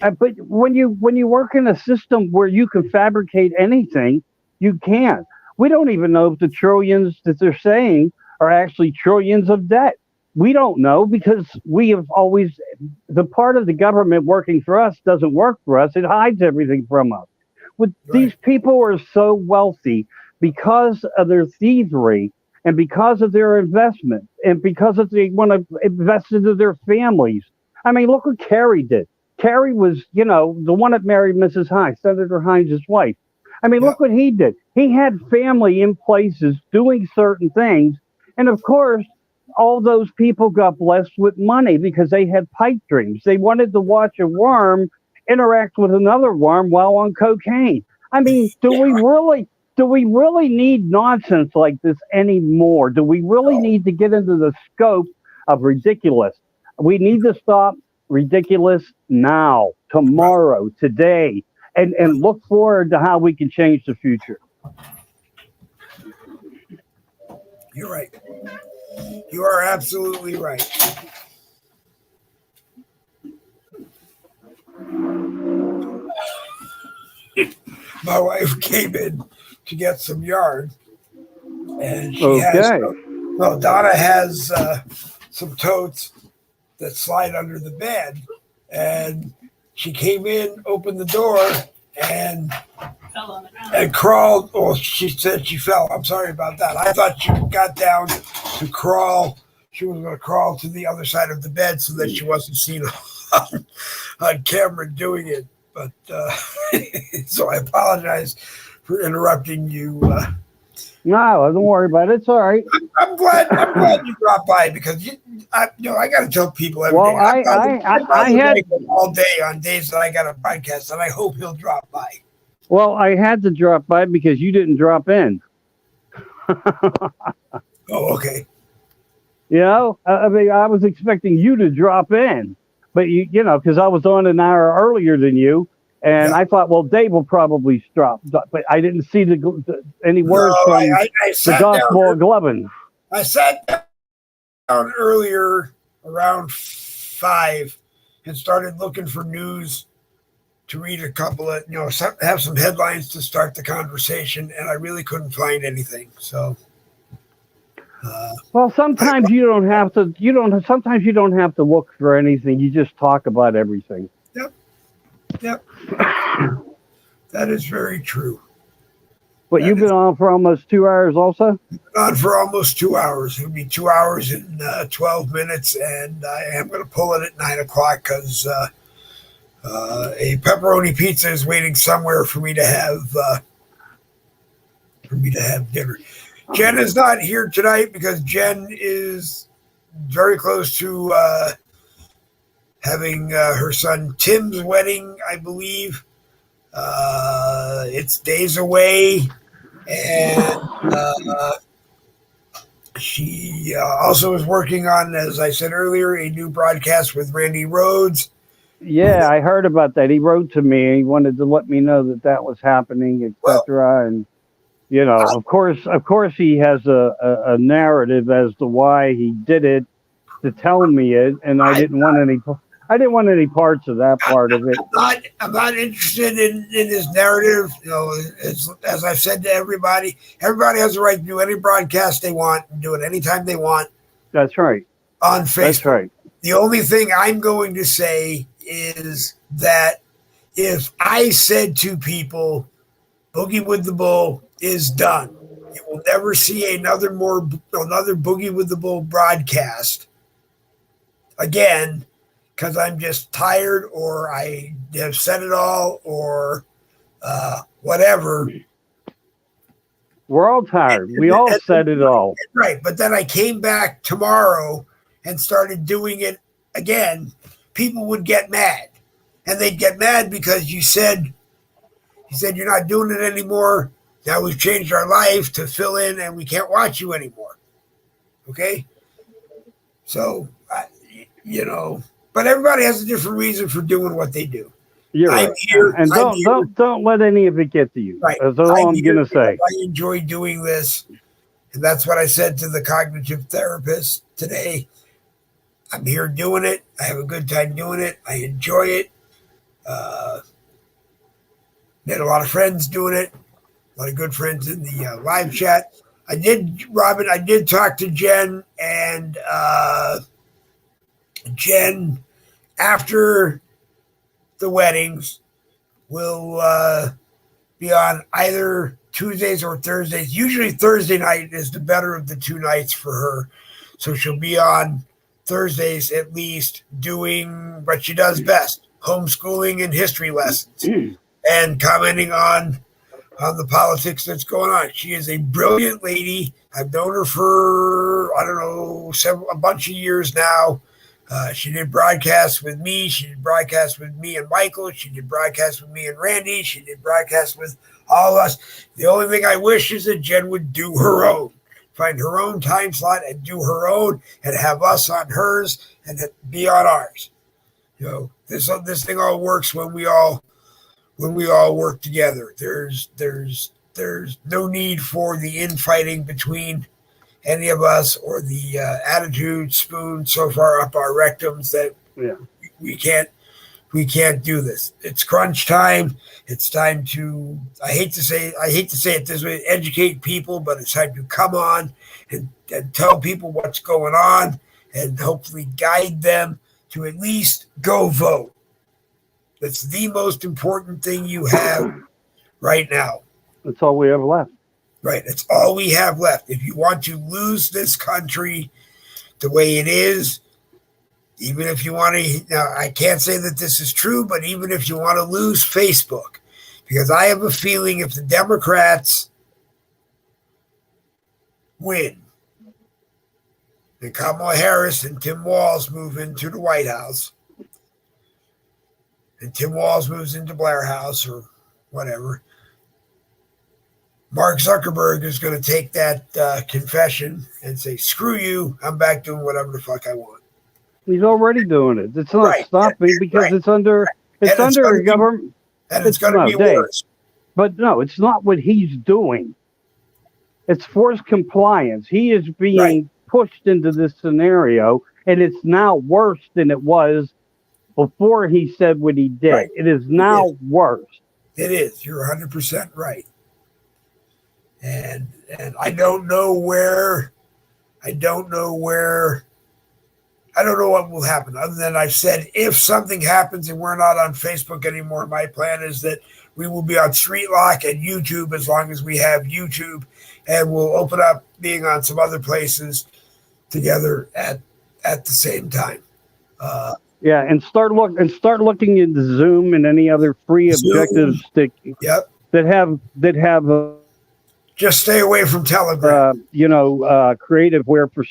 But when you work in a system where you can fabricate anything, you can. We don't even know if the trillions that they're saying are actually trillions of debt. We don't know because we have always, the part of the government working for us doesn't work for us. It hides everything from us. These people are so wealthy because of their thievery and because of their investment and because of they want to invest into their families. I mean, look what Kerry did. Kerry was, the one that married Mrs. Hines, Senator Hines' wife. I mean, look what he did. He had family in places doing certain things. And of course, all those people got blessed with money because they had pipe dreams. They wanted to watch a worm interact with another worm while on cocaine. I mean, do we really need nonsense like this anymore? Do we really need to get into the scope of ridiculous? We need to stop ridiculous now, tomorrow, today, and look forward to how we can change the future. You're right. You are absolutely right. My wife came in to get some yarn, and she Donna has some totes that slide under the bed, and she came in, opened the door, and fell on the ground and crawled. Oh, she said she fell. I'm sorry about that. I thought she got down to crawl. She was going to crawl to the other side of the bed so that she wasn't seen on camera doing it. But so I apologize for interrupting you. No, don't worry about it. It's all right. I'm glad you dropped by because I got to tell people every day. I had all day on days that I got a podcast, and I hope he'll drop by. Well, I had to drop by because you didn't drop in. Oh, okay. I mean, I was expecting you to drop in, but because I was on an hour earlier than you. And I thought, well, Dave will probably drop, but I didn't see any words from the Gospel of Glovin. I sat down earlier around 5 and started looking for news to read a couple of, have some headlines to start the conversation, and I really couldn't find anything. So, well, sometimes you don't have to. Sometimes you don't have to look for anything. You just talk about everything. Yep. That is very true. But you've been on for almost 2 hours also? On for almost 2 hours. It'll be 2 hours and 12 minutes, and I am going to pull it at 9 o'clock because a pepperoni pizza is waiting somewhere for me to have dinner. Jen is not here tonight because Jen is very close to having her son Tim's wedding, I believe. It's days away, and she also is working on, as I said earlier, a new broadcast with Randy Rhodes. Yeah, I heard about that. He wrote to me. He wanted to let me know that was happening, etc. And of course, he has a narrative as to why he did it. to tell me it, and I didn't want any. I didn't want any parts of that part of it. I'm not interested in his narrative. You know, it's, as I've said to everybody has a right to do any broadcast they want and do it anytime they want. That's right. On Facebook. That's right. The only thing I'm going to say is that if I said to people, Boogie with the Bull is done, you will never see another Boogie with the Bull broadcast again, because I'm just tired, or I have said it all, or whatever. We're all tired. We all said it all. Right. But then I came back tomorrow and started doing it again. People would get mad. And they'd get mad because you said you're not doing it anymore. Now we've changed our life to fill in and we can't watch you anymore. Okay? So, but everybody has a different reason for doing what they do. You're right. And don't let any of it get to you. Right. That's all I'm going to say. I enjoy doing this. And that's what I said to the cognitive therapist today. I'm here doing it. I have a good time doing it. I enjoy it. Met a lot of friends doing it. A lot of good friends in the live chat. I did talk to Jen, and Jen, after the weddings, will be on either Tuesdays or Thursdays. Usually Thursday night is the better of the two nights for her. So she'll be on Thursdays at least doing what she does best, homeschooling and history lessons, and commenting on the politics that's going on. She is a brilliant lady. I've known her for, a bunch of years now. She did broadcasts with me. She did broadcasts with me and Michael. She did broadcasts with me and Randy. She did broadcasts with all of us. The only thing I wish is that Jen would do her own. Find her own time slot and do her own, and have us on hers and be on ours. This thing all works when we all work together. There's no need for the infighting between any of us, or the attitude spoon so far up our rectums that we can't do this. It's crunch time. It's time to, I hate to say it this way, educate people, but it's time to come on and tell people what's going on, and hopefully guide them to at least go vote. That's the most important thing you have right now. That's all we have left. Right. It's all we have left. If you want to lose this country the way it is, even if you want to, now I can't say that this is true, but even if you want to lose Facebook, because I have a feeling if the Democrats win and Kamala Harris and Tim Walz move into the White House, and Tim Walz moves into Blair House or whatever, Mark Zuckerberg is going to take that confession and say, screw you, I'm back doing whatever the fuck I want. He's already doing it. It's not stopping because it's under a government. And it's going to be worse. But no, it's not what he's doing. It's forced compliance. He is being pushed into this scenario, and it's now worse than it was before he said what he did. Right. It is now worse. It is. You're 100% right. And I don't know what will happen, other than I've said, if something happens and we're not on Facebook anymore, my plan is that we will be on Street Lock and YouTube as long as we have YouTube, and we'll open up being on some other places together at the same time. And start looking into Zoom and any other free objectives that have just stay away from Telegram. Creativeware for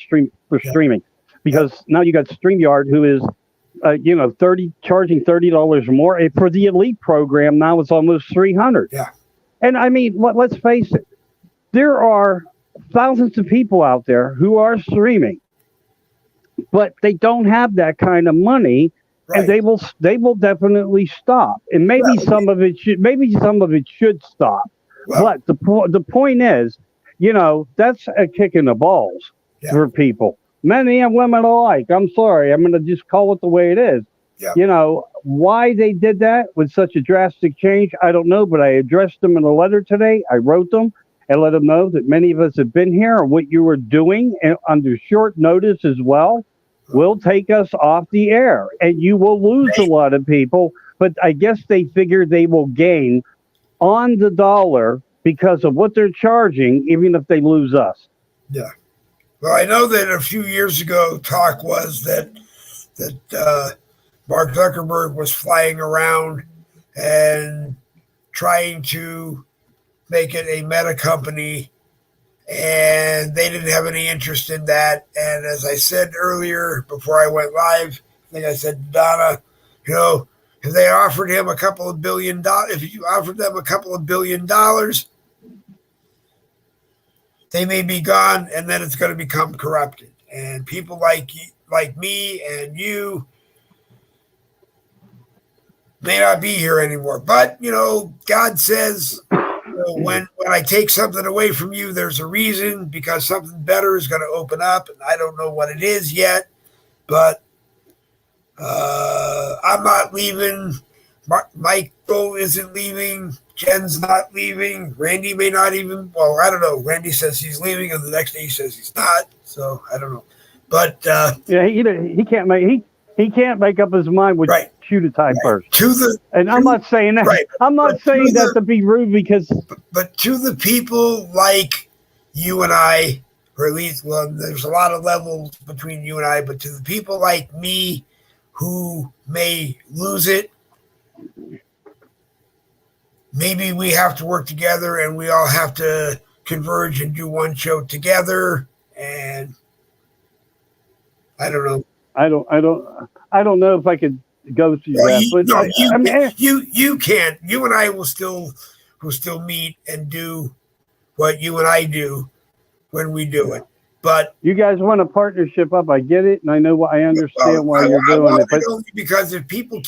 streaming, because now you got StreamYard, who is, charging $30 more for the elite program. Now it's almost $300. Yeah, and I mean, let's face it, there are thousands of people out there who are streaming, but they don't have that kind of money, and they will definitely stop. And maybe some of it should stop. Well, but the point is, that's a kick in the balls for people. men and women alike. I'm sorry. I'm going to just call it the way it is. Yeah. You know, why they did that with such a drastic change, I don't know, but I addressed them in a letter today. I wrote them and let them know that many of us have been here, and what you were doing and under short notice as well will take us off the air, and you will lose a lot of people. But I guess they figure they will gain on the dollar because of what they're charging, even if they lose us. Yeah. Well, I know that a few years ago, talk was that Mark Zuckerberg was flying around and trying to make it a meta company, and they didn't have any interest in that. And as I said earlier, before I went live, I think I said to Donna, you know, if they offered him a couple of $1 billion, if you offered them a couple of $1 billion, they may be gone, and then it's going to become corrupted. And people like me and you may not be here anymore. But, you know, God says, when I take something away from you, there's a reason, because something better is going to open up. And I don't know what it is yet, but I'm not leaving. Michael isn't leaving. Jen's not leaving. Randy may not even. Well, I don't know. Randy says he's leaving, and the next day he says he's not. So I don't know. But yeah, he can't make up his mind which shoe to tie first. I'm not saying that. Right. I'm not saying that to be rude, because. But to the people like you and I, or at least, well, there's a lot of levels between you and I, but to the people like me who may lose it, maybe we have to work together, and we all have to converge and do one show together. And I don't know. I don't know if I could go through that. But you can't. You and I will still meet and do what you and I do when we do it. But you guys want a partnership up. I get it, and I understand why you're doing it. But because if people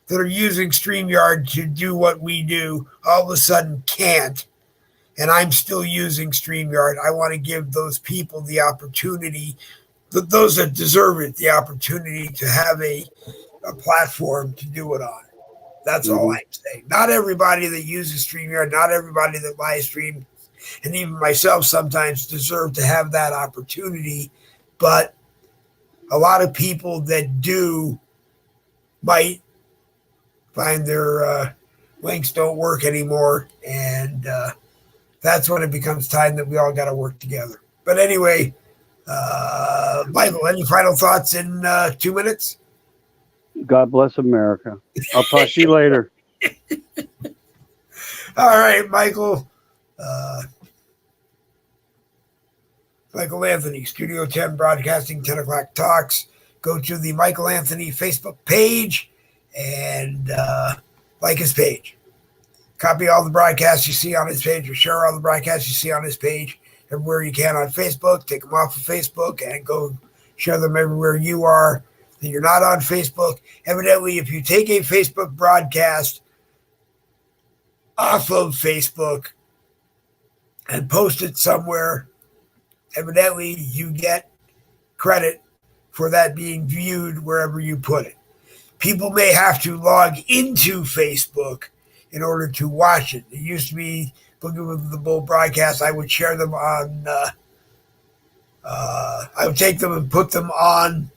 that are using StreamYard to do what we do all of a sudden can't, and I'm still using StreamYard, I want to give those people the opportunity, those that deserve it, the opportunity to have a platform to do it on. That's all I'm saying. Not everybody that uses StreamYard, not everybody that live stream, and even myself sometimes deserve to have that opportunity. But a lot of people that do might find their links don't work anymore. And that's when it becomes time that we all got to work together. But anyway, Michael, any final thoughts in 2 minutes? God bless America. I'll talk to you later. All right, Michael. Michael Anthony, Studio 10 Broadcasting, 10 o'clock talks. Go to the Michael Anthony Facebook page and like his page. Copy all the broadcasts you see on his page, or share all the broadcasts you see on his page everywhere you can on Facebook. Take them off of Facebook and go share them everywhere you are. That you're not on Facebook. Evidently, if you take a Facebook broadcast off of Facebook and post it somewhere, evidently you get credit for that being viewed wherever you put it. People may have to log into Facebook in order to watch it. It used to be Boogie with the Bull broadcast. I would share them on, I would take them and put them on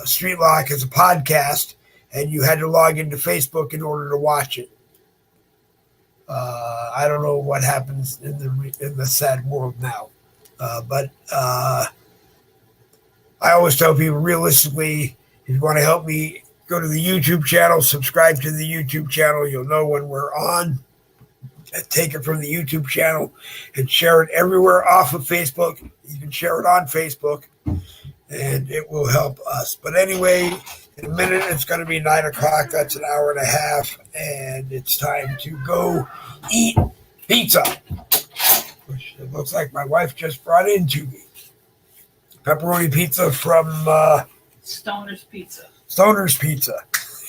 Street Lock as a podcast, and you had to log into Facebook in order to watch it. I don't know what happens in the sad world now. But I always tell people, realistically, if you want to help me, go to the YouTube channel, subscribe to the YouTube channel. You'll know when we're on. And take it from the YouTube channel and share it everywhere off of Facebook. You can share it on Facebook, and it will help us. But anyway, in a minute, it's going to be 9 o'clock. That's an hour and a half, and it's time to go eat pizza, which it looks like my wife just brought in to me. Pepperoni pizza from Stoner's Pizza. Stoner's Pizza.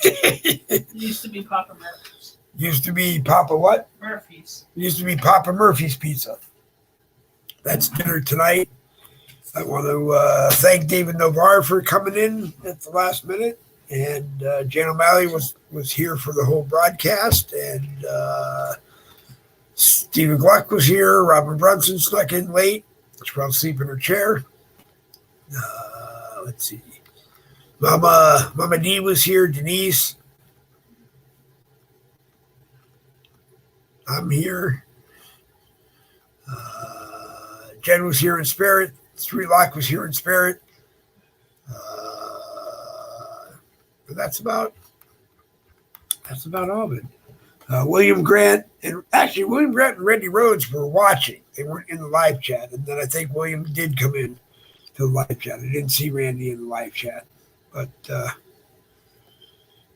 It used to be Papa Murphy's. Used to be Papa what? Murphy's. Used to be Papa Murphy's Pizza. That's dinner tonight. I want to thank David Novar for coming in at the last minute. And Jan O'Malley was here for the whole broadcast. And Stephen Gluck was here. Robin Brunson snuck in late. She fell asleep in her chair. Let's see. Mama D was here. Denise. I'm here. Jen was here in spirit. Street Lock was here in spirit. But that's about all of it. William Grant and Randy Rhodes were watching. They weren't in the live chat, and then I think William did come in to the live chat. I didn't see Randy in the live chat, but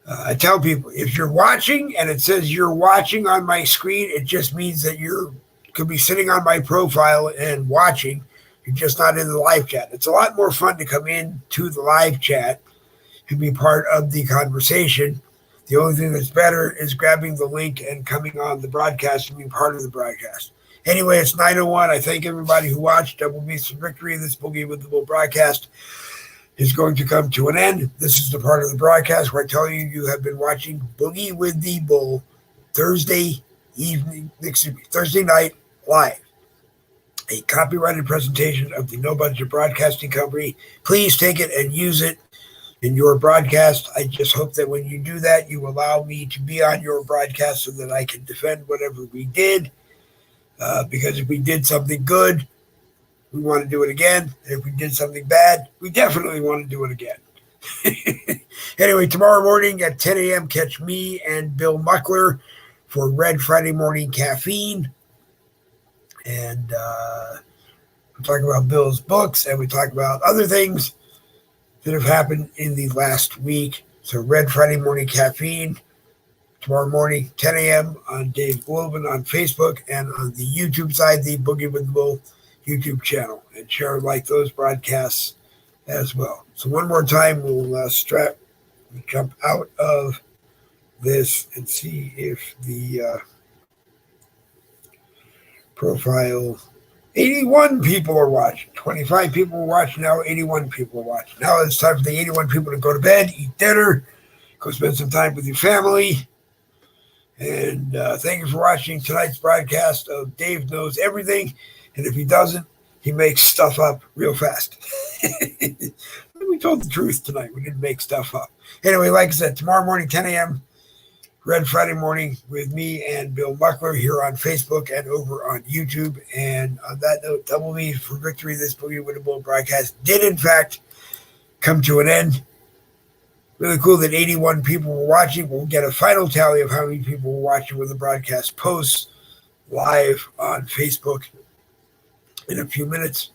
I tell people, if you're watching and it says you're watching on my screen, it just means that you could be sitting on my profile and watching. You're just not in the live chat. It's a lot more fun to come in to the live chat and be part of the conversation. The only thing that's better is grabbing the link and coming on the broadcast and being part of the broadcast. Anyway, it's 9:01. I thank everybody who watched Double Beats for Victory. This Boogie with the Bull broadcast is going to come to an end. This is the part of the broadcast where I tell you you have been watching Boogie with the Bull Thursday night live. A copyrighted presentation of the No Budget Broadcasting Company. Please take it and use it in your broadcast. I just hope that when you do that, you allow me to be on your broadcast so that I can defend whatever we did. Because if we did something good, we want to do it again. And if we did something bad, we definitely want to do it again. Anyway, tomorrow morning at 10 a.m., catch me and Bill Muckler for Red Friday Morning Caffeine. And we talk about Bill's books, and we talk about other things that have happened in the last week. So Red Friday Morning Caffeine, tomorrow morning, 10 a.m. on Dave Globin on Facebook, and on the YouTube side, the Boogie with the Bull YouTube channel. And share like those broadcasts as well. So one more time, we'll jump out of this and see if the profile, 81 people are watching. 25 people are watching now. 81 people are watching. Now it's time for the 81 people to go to bed, eat dinner, go spend some time with your family. And thank you for watching tonight's broadcast of Dave Knows Everything. And if he doesn't, he makes stuff up real fast. We told the truth tonight. We didn't make stuff up. Anyway, like I said, tomorrow morning, 10 a.m., Red Friday Morning with me and Bill Muckler here on Facebook and over on YouTube. And on that note, Double B for Victory. This Boogie with the Bull broadcast did, in fact, come to an end. Really cool that 81 people were watching. We'll get a final tally of how many people were watching when the broadcast posts live on Facebook in a few minutes.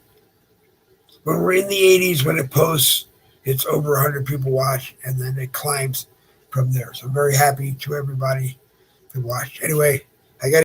When we're in the 80s, when it posts, it's over 100 people watch, and then it climbs from there. So I'm very happy to everybody that watched. Anyway,